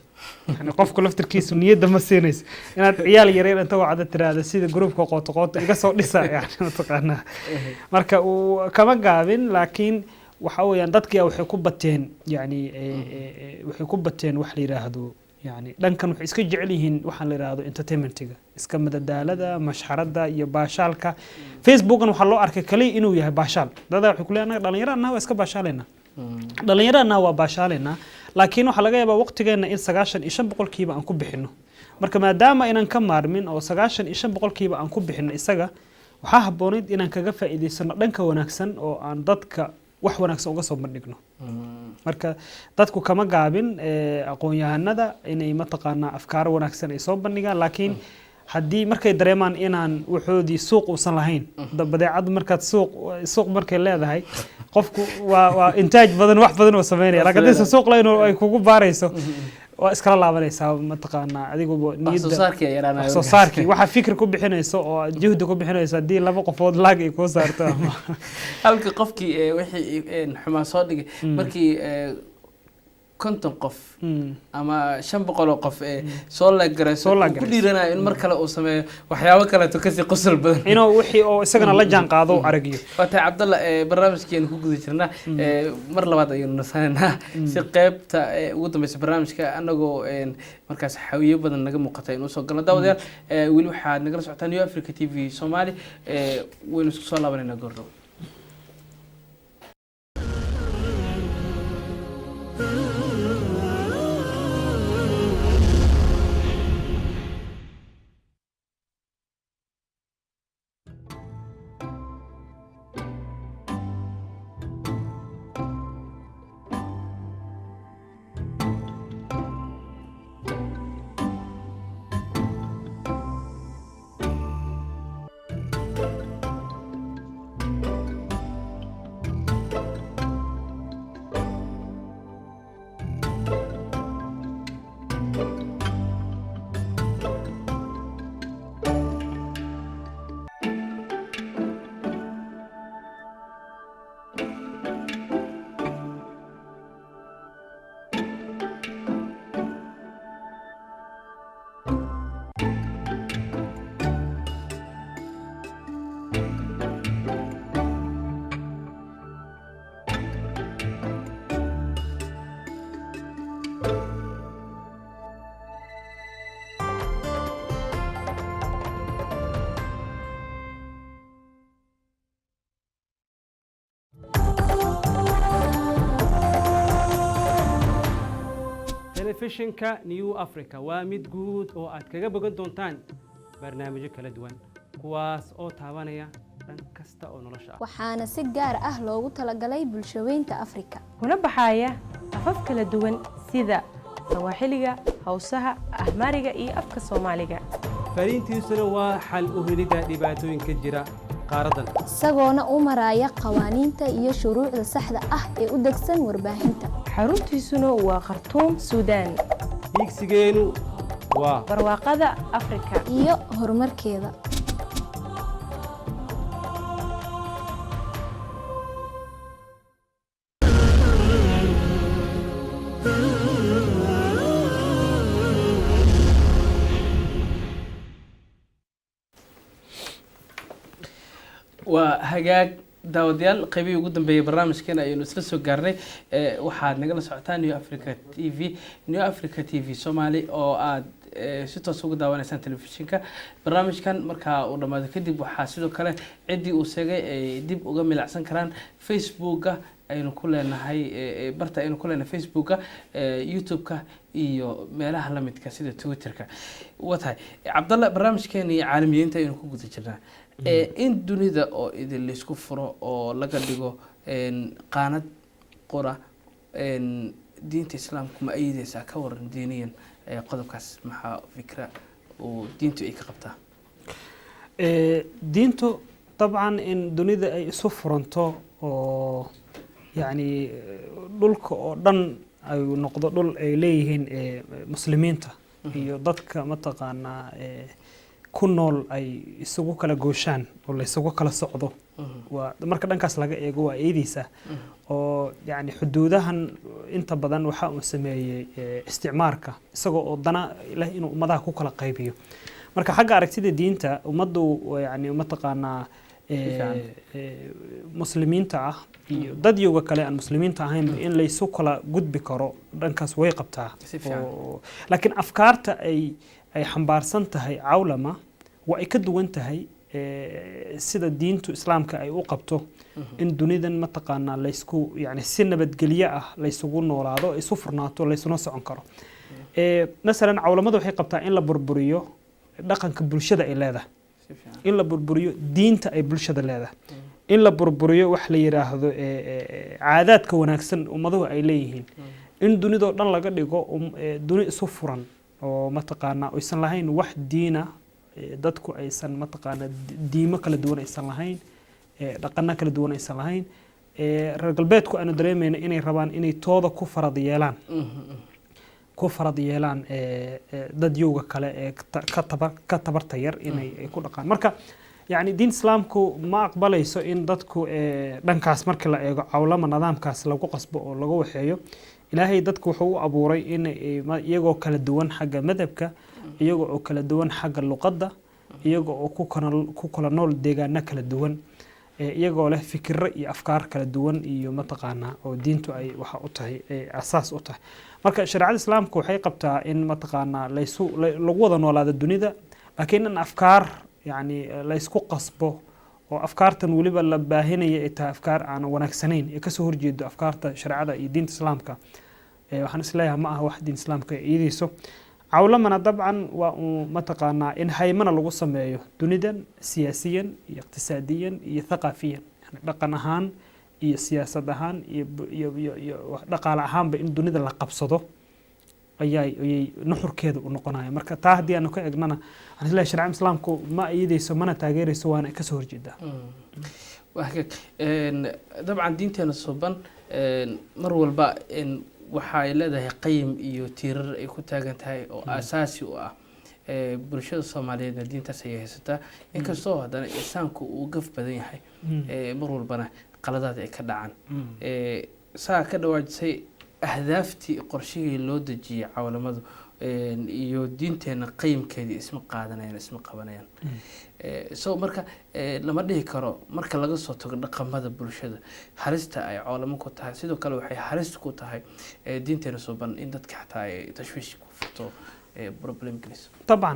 yani qofku laftirkiisu niyadda ma siinayso inaad ciyaal yareyn inta wacda tiraahdo sida groupka qoto iga soo dhisa yani taqaana marka uu kama gaabin laakiin waxa weeyaan dadkii waxay ku bateen yani waxay ku bateen wax la yiraahdo يعني دنكن waxay iska jecel yihiin waxaan la yiraahdo entertainmentiga iska madadaalada mashxarada iyo baashaalka facebookna waxa loo arkay kaliya inuu yahay baashaal dad waxay ku leeyahay dhalinyarada waa iska baashaalena dhalinyarada waa baashaalena laakiin waxa laga yaabaa waqtigeena in 95% aan ku bixino marka maadaama inaan ka maarmin oo 95% aan ku bixino isaga waxa habooneed inaan kaga faa'iideysano dhanka wanaagsan oo aan dadka wax wanaagsan uga soo bandhigno marka dadku kama gaabin aqoon-yahanada inay ma taqaana afkaar wanaagsan ay soo bandhigaan laakiin haddii markay dareemaan inaan waxoodii suuq uusan lahayn badeecad markaad suuq markay leedahay qofku waa intaaj badan wax badan oo sameynaya laakiin haddii suuq la inuu ay kugu baarayso waa iskala laabanaysaa ma taqaana adigu niyadda soo saarkii waxa fikir ku bixinayso oo juhdi ku bixinayso hadii laba qofood laag ay ku saarto halka qofkii wixii xumaa soo dhigay markii konton qof ama 500 qof soo la garayso ku dhiiranayo in mar kale uu sameeyo waxyaabo kale to kasi qosol badan inuu wixii oo isagana la jaan qaado aragiyo wata Cabdalla barnaamijkeena ku guda jirnaa mar labaad ayuu nasanaa si qaybta ugu dambeysay barnaamijka anagoo markaas xawiyo badan naga muuqatay inuu soo galo daawadayaal wili waxaad nagala socotaan New Africa TV Somali waynu isku soo laabanayna goordhow telefishinka New Africa waa mid guud oo aad kaga bogan doontaan barnaamijyo kala duwan kuwaas oo taabanaya dhan kasta oo nolosha waxaana si gaar ah loogu talagalay bulshadeynta Afrika kuna baxaya afaf kala duwan sida sawaaxiliga hawsaha ahmaariga iyo afka soomaaliga fariintiisuna waa xal u helidda dhibaatooyinka jira qaaraddan isagoona u maraya qawaaniinta iyo shuruucda saxda ah ee u degsan warbaahinta xaruntiisuna waa khartuum suudaan hiigsigeenu waa barwaaqada afrika iyo horumarkeeda waa hagaag daawadayaal qaybihii ugu dambeeyay barnaamijkeena ayaynu isla soo gaarnay waxaad nagala socotaan New Africa TV New Africa TV Somali oo aad si toos ugu daawanaysaan telefishinka barnaamijkan marka uu dhamaado kadib waxaa sidoo kale cidii uu sheegay ay dib uga milacsan karaan Facebooka aynu ku leenahay barta aynu ku leenahay Facebooka YouTube-ka iyo meelaha la midka sida Twitter-ka watahay Cabdalla barnaamijkeena caalamiyeynta aynu ku guda jirnaa in dunida oo idin la isku furo oo laga dhigo qaanad qora diinta islaamku ma ayidaysaa ka waran diiniyan qodobkaas maxaa fikra oo diintu ay ka qabtaa diintu طبعا in dunida ay isu furanto oo yani dhulka oo dhan ay noqdo dhul ay leeyihiin muslimiinta iyo dadka mataqaanaa ku nool ay isugu kala gooshaan oo la isugu kala socdo waa marka dhankaas laga eego waa eedeysa oo yani xuduudahan inta badan waxa uu sameeyay isticmaarka isagoo oo dana ilaahay inuu ummadaha ku kala qaybiyo marka xagga aragtida diinta ummaddu yani mataqaanaa muslimiinta ah iyo dad yoga kale aan muslimiinta ahayn in la isu kala gudbi karo dhankaas way qabtaa laakiin afkaarta ay xambaarsan tahay cawlama waa ay ka duwan tahay sida diintu islaamka ay u qabto in dunidan mataqaanaa la isku yani si nabadgelyo ah la isugu noolaado isu furnaato la isuna socon karo masalan cawlamadu waxay qabtaa in la burburiyo dhaqanka bulshada ay leedahay in la burburiyo diinta ay bulshada leedahay in la burburiyo wax la yiraahdo caadaadka wanaagsan ummaduhu ay leeyihiin in dunidoo dhan laga dhigo duni isu furan oo mataqaanaa aysan lahayn wax diina dadku aysan mataqaanaa diimo kala duwan aysan lahayn dhaqano kala duwan aysan lahayn reer galbeedku aanu dareemayna inay rabaan inay tooda ku farad yeelaan dad yowga kale ee ka tabarta yar inay ku dhaqaan marka yani diin islaamku ma aqbalayso in dadku dhankaas markii la eego cawlama nidaamkaas lagu qasbo oo lagu waxeeyo ilaahay dadku wuxuu u abuuray in iyagoo kala duwan xagga madhabka iyagoo oo kala duwan xagga luqadda iyagoo oo ku kala nool deegaano kala duwan iyagoo leh fikirro iyo afkaar kala duwan iyo mataqaanaa oo diintu ay waxa u tahay asaas u tahay marka shariicada islaamku waxay qabtaa in mataqaanaa lagu wada noolaado dunida laakiin in afkaar yani la isku qasbo oo afkaartan waliba la baahinaya ay tahay afkaar aan wanaagsanayn ee kasoo horjeedo afkaarta shariicada iyo diinta islaamka waxaan isleeyahay ma aha wax diin islaamka iidayso cawlamana dabcan waa uu mataqaanaa in haymana lagu sameeyo dunidan siyaasiyan iyo iqtisaadiyan iyo thaqaafiyan yani dhaqan ahaan iyo siyaasad ahaan iyo dhaqaale ahaanba in dunida la qabsado ayay nuxurkeeda u noqonaya marka taa haddii aanu ka egnana waxaan isleeyahay shariicada islaamku ma iidayso mana taageerayso waana kasoo horjeedaa dabcan diinteena suuban mar walba waxa ay leedahay qayim iyo tiirar ay ku taagan tahay oo asaasi u ah bulshada Soomaaliyeed diintaas ay haysataa inkastoo haddana insaanku uu gaf badan yahay mar walbana qaladaad ay ka dhacaan saa ka dhawaajisay ahdaaftii qorshihii loo dejiyay cawlamadu iyo diinteena qayimkeedii isma qaadanayaan isma qabanayaan soo marka lama dhihi karo marka laga soo tago dhaqamada bulshada halista ay cawlamo ku tahay sidoo kale waxay halista ku tahay diinteena suuban in dadka xataa ay tashwiish ku furto problem galis طبعا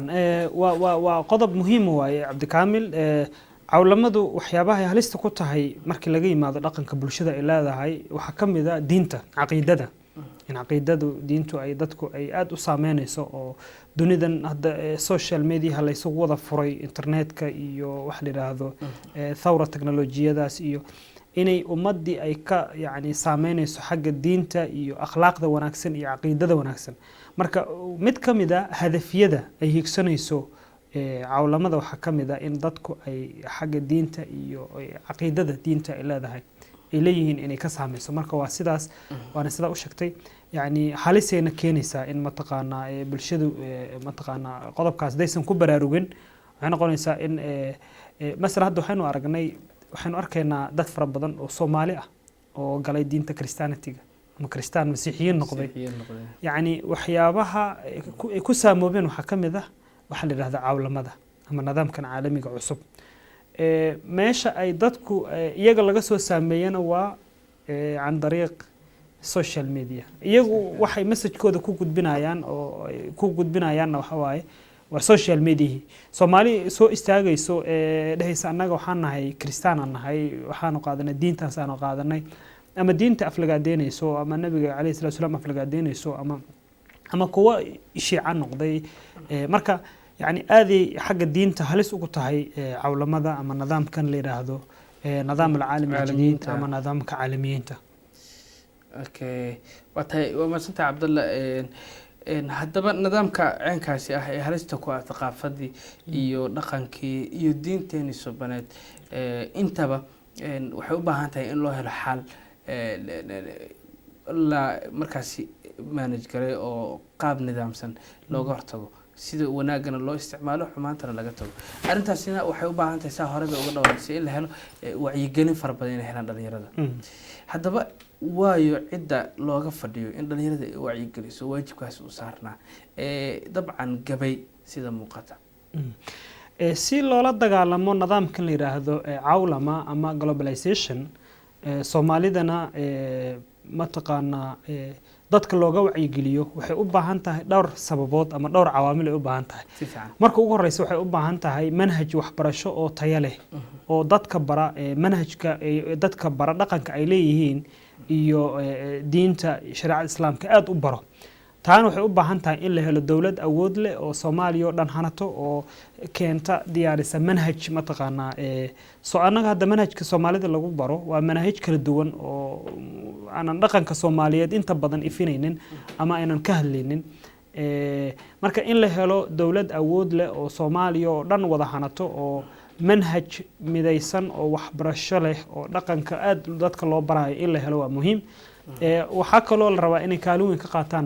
waa qodob muhiim waaye cabdikaamil cawlamadu waxyaabaha ay halista ku tahay markii laga yimaado dhaqanka bulshada ay leedahay waxa kamid ah diinta caqiidada in caqiidadu diintu ay dadku ay aad u saameynayso oo dunidan hadda social media la isugu wada furay internetka iyo wax la yiraahdo thawra teknolojiyadaas iyo inay ummaddii ay ka yacni saameynayso xagga diinta iyo akhlaaqda wanaagsan iyo caqiidada wanaagsan. marka mid ka mid a hadafyada ay higsanayso cawlamada waxaa ka mid a in dadku ay xagga diinta iyo caqiidada diinta ay leedahay ay leeyihiin inay ka saameyso. marka waa sidaas waana sidaa u sheegtay yani halisayna keenaysaa in mataqaanaa bulshadu mataqaanaa qodobkaas hadaysan ku baraarugin waxay noqonaysaa in masala hadda waxaynu arkaynaa dad fara badan oo Soomaali ah oo galay diinta Christianity-ga ama Kristaan Masiixiyiin noqday. yani waxyaabaha ay ku saamoobeen waxaa ka mid ah waxa la yiraahdaa cawlamada ama nidaamkan caalamiga cusub. meesha ay dadku iyaga laga soo saameeyana waa can dariiq social media. iyagu waxay message-kooda ku gudbinayaan oo ku gudbinayaanna waxa waaye waa social media. Soomaali soo istaagayso dhahaysa annaga waxaan nahay Kristaan aan nahay waxaan qaadanay diintaas aan qaadanay ama diinta aflagaadeynayso ama nabiga kaleey sallallahu alayhi wasallam aflagaadeynayso ama kuwa shiica noqday. marka يعني هذه حق الدين تهلس وقتها عولمة أما نظام كان اللي راهدو نظام العالم الجديد أما نظام كعالميين تا. أوكي وما سنت عبد الله هذا نظام كعين كاسي هلس تكوا ثقافة دي يو نقنكي يو دين تاني سبنات انتبه وحبها أنت إن له الحال لا مركزي مانج كري أو قاب نظام سن لو قرتو sida wanaagana loo isticmaalo xumaantana laga tago. arintaasina waxay u baahan tahay saa horeba uga dhawaaqay in la helo wacyigelin far badan in helaan dhalinyarada. haddaba waayo cidda looga fadhiyo in dhalinyarada ay wacyigeliso waajibkaas u saarnaa dabcan gabay sida muuqata. si loola dagaalamo nidaamkan la yiraahdo cawlama ama globalization Soomaalidana mataqaanaa dadka looga wacyigeliyo waxay u baahan tahay dhowr sababood ama dhowr cawaamil ay u baahan tahay. marka ugu horeysa waxay u baahan tahay manhaj waxbarasho oo tayo leh oo dadka bara manhajka dadka bara dhaqanka ay leeyihiin iyo diinta shariicada islaamka aad u baro. taana waxay u baahan tahay in la helo dawlad awood leh oo Soomaaliya oo dhan hanato oo keenta diyaarisa manhaj mataqaanaa soo anaga hadda manhajka Soomaalida lagu baro waa manhaj kala duwan oo aanan dhaqanka Soomaaliyeed inta badan ifinaynin ama aanan ka hadlaynin. marka in la helo dawlad awood leh oo Soomaaliya oo dhan wada hanato oo manhaj midaysan oo waxbarasho leh oo dhaqanka aad dadka loo barayo in la helo waa muhiim. waxaa kaloo la rabaa inay kaalin weyn ka qaataan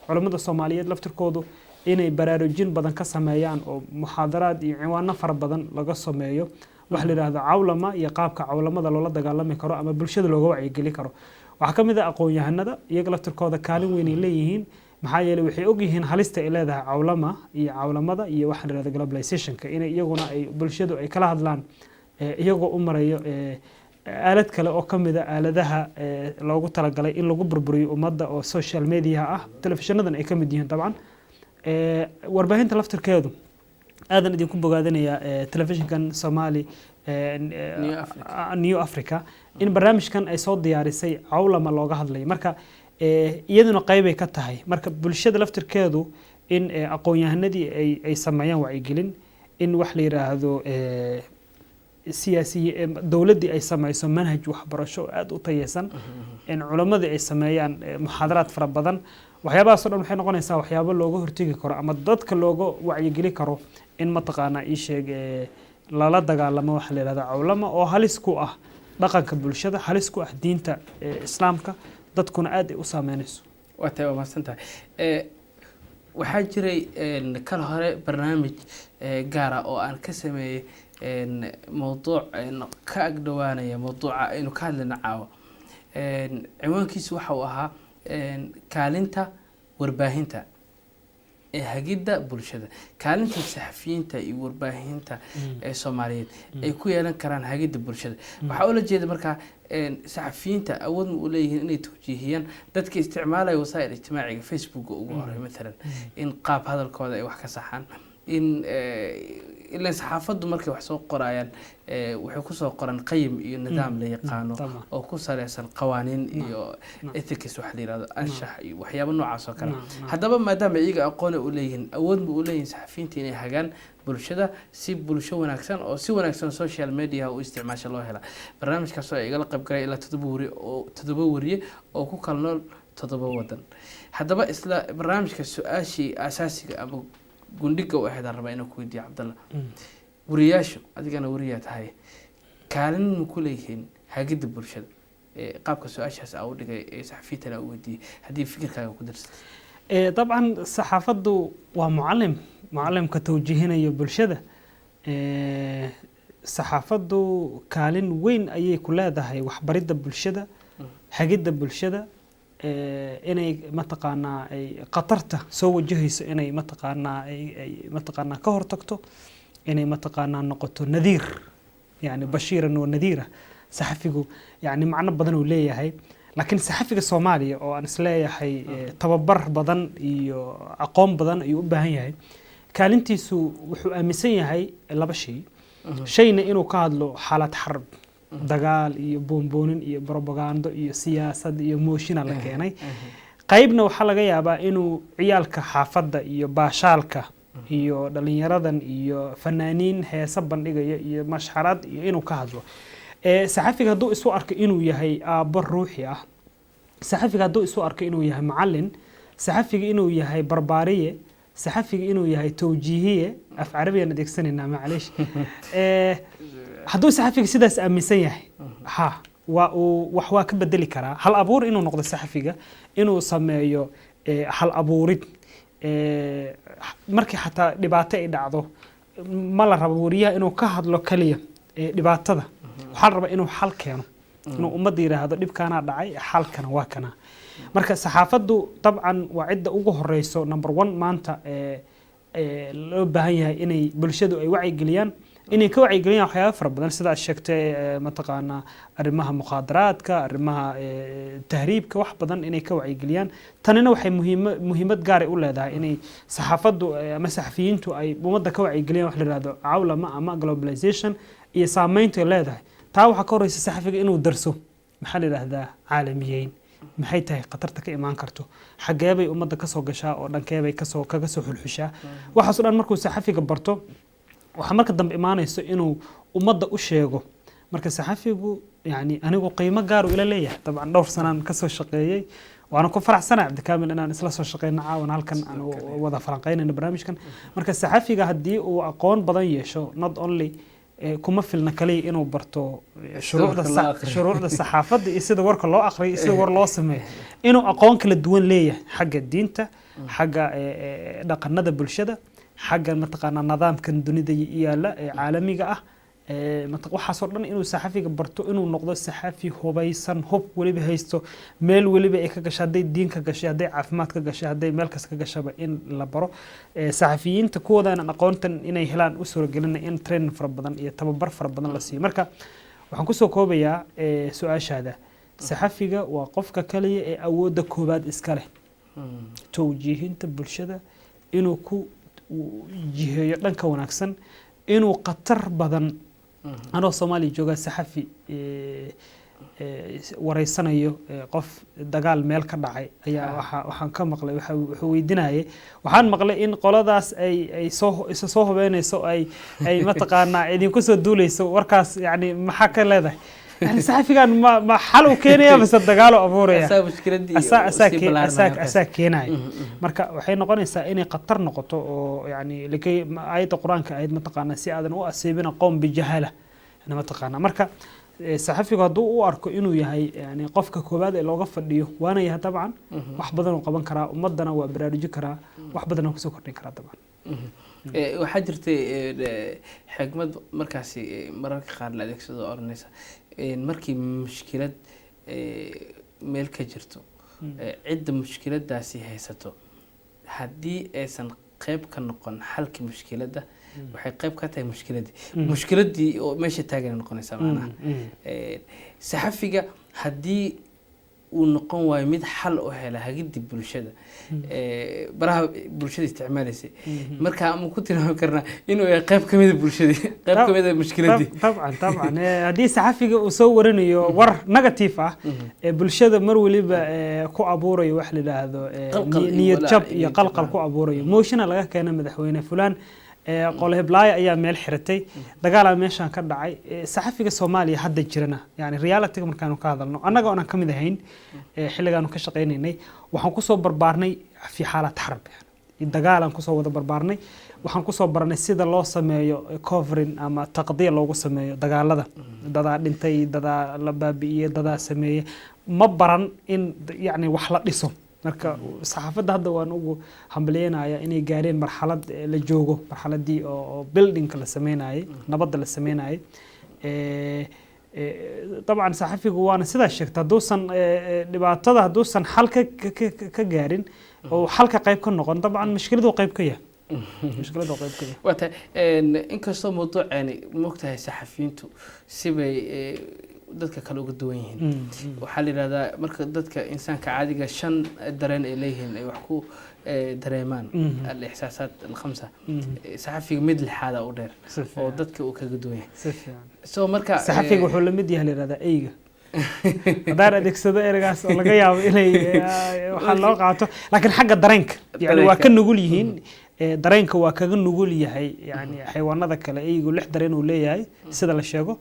culimada Soomaaliyeed laftirkoodu inay baraarujin badan ka sameeyaan oo muxaadaraad iyo ciwaano fara badan laga sameeyo wax la yiraahdo cawlama iyo qaabka cawlamada loola dagaalami karo ama bulshada looga wacyigeli karo. waxaa ka mid ah aqoon-yahanada iyaga laftirkooda kaalin weyn ay leeyihiin maxaa yeelay waxay og yihiin halista ay leedahay cawlamada iyo waxa la yiraahdo globalization-ka in iyaguna ay bulshadu ay kala hadlaan iyagoo u marayo aalad kale oo kamid ah aaladaha loogu talagalay in lagu burburiyo ummadda oo social media ah. telefishanadan ay kamid yihiin dabcan warbaahinta laftirkeedu aadan idinku bogaadinaya telefishinkan Somali New Africa in barnaamijkan ay soo diyaarisay cawlama looga hadlay. marka iyaduna qayb ay ka tahay marka bulshada laftirkeedu in aqoon-yahanadii ay sameeyaan wacyigelin in wax la yiraahdo siyaasiyi dawladii ay samayso manhaj waxbarasho aad u tayeysan in culimada ay sameeyaan muxaadaraad fara badan. waxyaabahaas oo dhan waxay noqonaysaa waxyaabo looga hortagi karo ama dadka looga wacyigeli karo in mataqaanaa ii sheeg lala dagaalamo waxa la yiraahdo cawlama oo halis ku ah dhaqanka bulshada halis ku ah diinta islaamka dadkuna aad ay u saameynayso. waatay waa masantahay waxaa jiray kala hore barnaamij gaar ah oo aan ka sameeyay موضوع كأقدوانية موضوع إنه كان لنا عاوة عوان كيس وحوها كالنتا ورباهنتا هجدا بولشدا كالنتا الصحفيين تا ورباهنتا الصوماليين كوي لان كران هجدا بولشدا وحاول جيد مركا صحفيين تا أول مقوليه إني توجيهيا دتك استعماله وسائل اجتماعية فيسبوك وغيره مثلا إن قاب هذا الكود أي وحكي صحان in ilaan saxaafaddu markay wax soo qorayaan waxay kusoo qoran qayim iyo nidaam la yaqaano oo ku saleysan qawaaniin iyo ethics wax la yiraahdo anshax iyo waxyaabo noocaas oo kale haddaba maadaama iyaga aqoon u leeyihiin awood u leeyihiin saxafiyiinta inay hagaan bulshada si bulsho wanaagsan oo si wanaagsan social media u isticmaasho loo hela barnaamijkaas oo ay igala qayb galay ilaa 7 wariye oo ku kala nool 7 wadan haddaba isla barnaamijka su-aashii asaasiga ama gundhiga u ahayd raba inuu ku weydiiyo Cabdalla wariyaashu adigana wariyaa tahay kaalin ma ku leeyihiin hagida bulshada qaabka su-aashaas aa u dhigay saxafiyiintana u weydiiyey haddii fikirkaaga ku darsan طبعا صحافته ومعلم كتوجيهنا بالشدة صحافته كالين وين أي كلها ده هي وحبريد بالشدة حاجد بالشدة إني متقنا قطرته سوى جهيس إني متقنا كهر تكتو إني متقنا نقطة نذير يعني بشيرا ونذيرة صحفيه يعني معنا بدن وليه هاي لكن صحفيga Soomaaliya oo aan isleeyahay tababar badan iyo aqoon badan ayuu u baahan yahay kaalintiisu wuxuu aaminsan yahay laba shayna inuu ka hadlo xaalad xarb dagaal iyo boonboonin iyo propaganda iyo siyaasad iyo mooshin la keenay qaybna waxa laga yaabaa inuu ciyaalka xaafadda iyo baashaalka iyo dhalinyaradan iyo fanaaniin heesa bandhigaya iyo mashxarad iyo inuu ka hadlo saxafiga hadduu isu arko inuu yahay aabbo ruuxi ah saxafiga hadduu isu arko inuu yahay macallin saxafiga inuu yahay barbaariye saxafiga inuu yahay tawjiihiye af carabiyan adeegsanayna macalish hadduu saxafiga sidaas aaminsan yahay wax waa ka bedeli karaa hal abuur inuu noqdo saxafiga inuu sameeyo hal abuurid markii xataa dhibaato ay dhacdo ma la rabo wariyaha inuu ka hadlo kaliya dhibaatada waxaan rabaa inuu xal keeno inuu ummadda yiraahdo dhibkaana dhacay xalkana waa kana marka saxaafaddu dabcan waa cidda ugu horeyso number 1 maanta loo baahan yahay inay bulshadu ay wacyi geliyaan inay ka wacyi geliyaan waxyaabo fara badan sida sheegtay mataqaana arrimaha muqaadaraadka arrimaha tahriibka wax badan inay ka wacyi geliyaan tanina waxay muhiimad gaar ah u leedahay inay saxaafaddu ama saxafiyiintu ay ummadda ka wacyi geliyaan wax la yiraahdo cawlama ama globalization iyo saameynta leedahay taa waxa ka horeysa saxafiga inuu darso maxaa la yiraahdaa caalamiyeyn maxay tahay qatarta ka imaan karto xageebay ummadda ka soo gashaa oo dhankeebay kaga soo xulxushaa waxaas oo dhan markuu saxafiga barto waxa marka dambe imaanayso inuu ummadda u sheego marka saxafigu yani anigu qiimo gaar uu ila leeyahay dabcan dhowr sanaan ka soo shaqeeyay waana ku faraxsanahay Cabdikaamil inaan isla soo shaqeyno caawan halkan aan wada falanqeynayno barnaamijkan marka saxafiga haddii uu aqoon badan yeesho not only kuma filna kaliya inuu barto shuruucda saxaafadda iyo sida warka loo aqriyo sida war loo sameeyo inuu aqoon kala duwan leeyahay xagga diinta xagga dhaqanada bulshada xagga mataqaana nidaamkan dunida yaala ee caalamiga ah waxaas oo dhan inuu saxafiga barto inuu noqdo saxafi hubaysan hub waliba haysto meel waliba ay ka gashay haday diin ka gashay haday caafimaad ka gashay haday meel kasta ka gashaba in la baro saxafiyiinta kuwadaan aqoontan inay helaan u suuragelina in training fara badan iyo tababar fara badan la siiyo marka waxaan ku soo koobayaa su'aashaada saxafiga waa qofka kaliya ee awoodda koobaad iska leh tawjiihinta bulshada inuu ku jiheeyo dhanka wanaagsan inuu qatar badan anoo Soomaaliya jooga saxafi wareysanayo qof dagaal meel ka dhacay ayaa waxaan ka maqlay wuxuu weydiinayay waxaan maqlay in qoladaas ay soo hubeenayso ay mataqaana idinku soo duuleyso warkaas yani maxaa ka leedahay يعني صحفيان ما حلو كينيا بس الدجالو أبوريا أسا كيناي مركا وحين نقولنا إني قطر نقطة يعني لكي آية القرآن كآية متقانا سيادة وأسيبنا قوم بجهالة أنا متقانا مركا صحفي قدو وأركو إنه يهي يعني قفك كوباد اللي غفر ديو وأنا يها طبعا وحبضنا وقبان كرا ومدنا وبرارجي كرا وحبضنا وكسوكرني كرا طبعا waxaa jirtay xigmad markaasi mararka qaar la adeegsado oranaysa markii mushkilad meel ka jirto cidda mushkiladaasi haysato haddii aysan qayb ka noqon xalkii mushkiladda waxay qayb ka tahay mushkiladii oo meesha taagan noqonaysa macnaha saxafiga haddii uu noqon waayo mid xal u hela hagidii bulshada baraha bulshada isticmaalaysa marka ma ku tilmaami karnaa inuu yahay qayb ka mid ah bulshadii qayb ka mid ah mushkiladii طبعا haddii saxafiga uu soo warinayo war negative ah ee bulshada mar waliba ku abuurayo wax la yiraahdo niyad jab iyo qalqal ku abuurayo motion laga keenay madaxweyne fulaan qol heblaaya ayaa meel xiratay dagaal meeshan ka dhacay saxafiga Soomaaliya hadda jirana yani reality markaan ka hadalno annaga oo aan kamid ahayn xilligan ka shaqeynay waxaan ku soo barbaarnay fi xaalad harb yani dagaal aan ku soo wada barbaarnay waxaan ku soo baranay sida loo sameeyo covering ama taqdiir loogu sameeyo dagaalada dada dhintay dada la baabi'iyay dada sameeyay ma baran in yani wax la dhiso marka saxaafadda hadda waan ugu hambalyeynaya inay gaareen marxalad la joogo marxaladii oo building la sameeyay nabadda la sameeyay طبعا saxafigu waana sida sheegtay haduusan dhibaatada haduusan xal ka gaarin oo xalka qayb ka noqon طبعا mushkiladu qayb ka yahay mushkiladu qayb ka yahay wata in kastoo mawduucani moogtahay saxafiyiintu sibay dadka kale uga duwan yihiin waxaa la yiraahdaa marka dadka insaanka caadiga 5 dareen ay leeyihiin ay wax ku dareemaan al-ihsaasaat al-khamsa saxafiga mid lixaad oo dheer oo dadka uu kaga duwan yahay soo marka saxafiga wuxuu la mid yahay la yiraahdaa eyga hadaan adeegsado eragaas oo laga yaabo inay waxa loo qaato laakiin xagga dareenka yani waa ka nugul yihiin dareenka waa kaga nugul yahay yani xayawaanada kale eygu 6 dareen uu leeyahay sida la sheego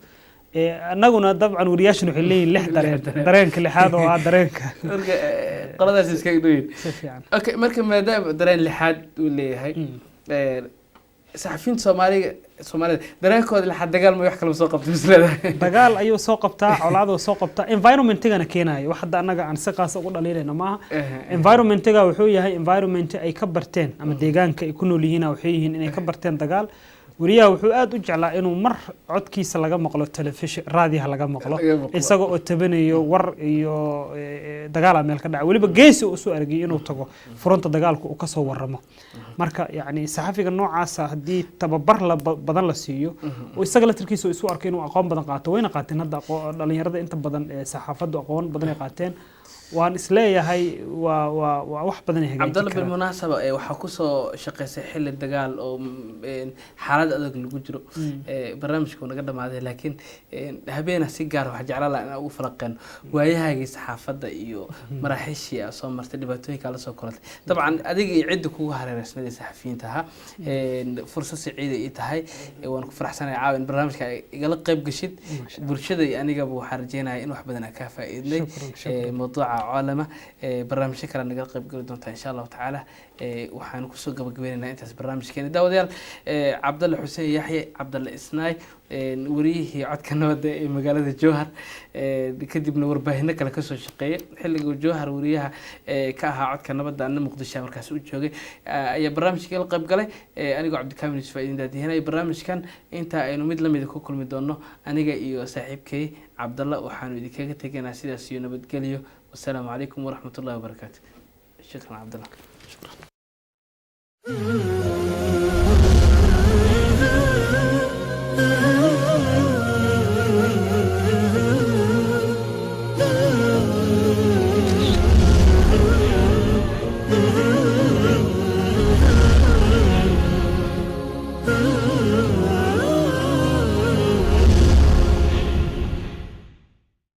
annaguna dabcan wariyaashan waxay leeyihiin 6 dareenka lixaad oo dareenka marka qoladaas iska dhigay okay marka maadaama dareen lixaad uu leeyahay saxafiyiinta Soomaalida dareenkooda lixaad dagaal ma wax kale soo qabtay mislada dagaal ayuu soo qabtaa colaado soo qabtaa environment-gana keenayo wax hadda annaga aan si qaas ugu dhaliilayna maaha environment-ga wuxuu yahay environment ay ka barteen ama deegaanka ay ku nool yihiin waxay yihiin inay ka barteen dagaal wariyaha wuxuu aad u jeclaa inuu mar codkiisa laga maqlo telefishin raadiyaha laga maqlo isagoo oo tabanayo war iyo dagaal meel ka dhacay waliba geesi uu soo argay inuu tago furunta dagaalku uu ka soo waramo marka yani saxafiga noocaas hadii tababar badan la siiyo oo isaga la tirkiisa isu arkay inuu aqoon badan qaato wayna qaateen hadda dhalinyarada inta badan saxaafadu aqoon badan ay qaateen waan isleeyahay waa wax badan ay hagaajin Cabdalla bilmunaasaba waxa ku soo shaqeysay xilli dagaal oo xaalad adag lagu jiro barnaamijku naga dhamaaday laakiin habeena si gaar ah waxa jeclaan lahaa in ugu falaqeen waayahaagii saxaafadda iyo maraaxiishii soo martay dhibaatooyinka la soo kortay dabcan adiga iyo cid kugu hareeraysan saxafiyiinta fursad saciid ay tahay waan ku faraxsanahay caawin barnaamijka igala qayb gashid bulshada iyo aniga waxaan rajeynayaa in wax badan ka faa'iidnay mawduuca عالمه برنامج كلا نقدر قيب قلدون إن شاء الله تعالى وحنكون سوق بقبلنا أنت برنامج كنا داوديال عبد الله حسين يحيى عبد الله إسناي وريه عد كنا مقالة الجوهر كدي بنور بهنا كلا كسر شقية حل الجوهر وريها كها عد كنا بدأ أن مقدس مركز وجهه أي برنامج كلا قيب قلي أنا جو عبد الكامل يسفيدين ده هنا برنامج كان أنت إنه مثل ما يدكوا كل مدونه أنا جاي صاحب كي عبد الله وحنو يدك تجينا سيدا سيونا بتقليه والسلام عليكم ورحمة الله وبركاته شكرا عبد الله شكرا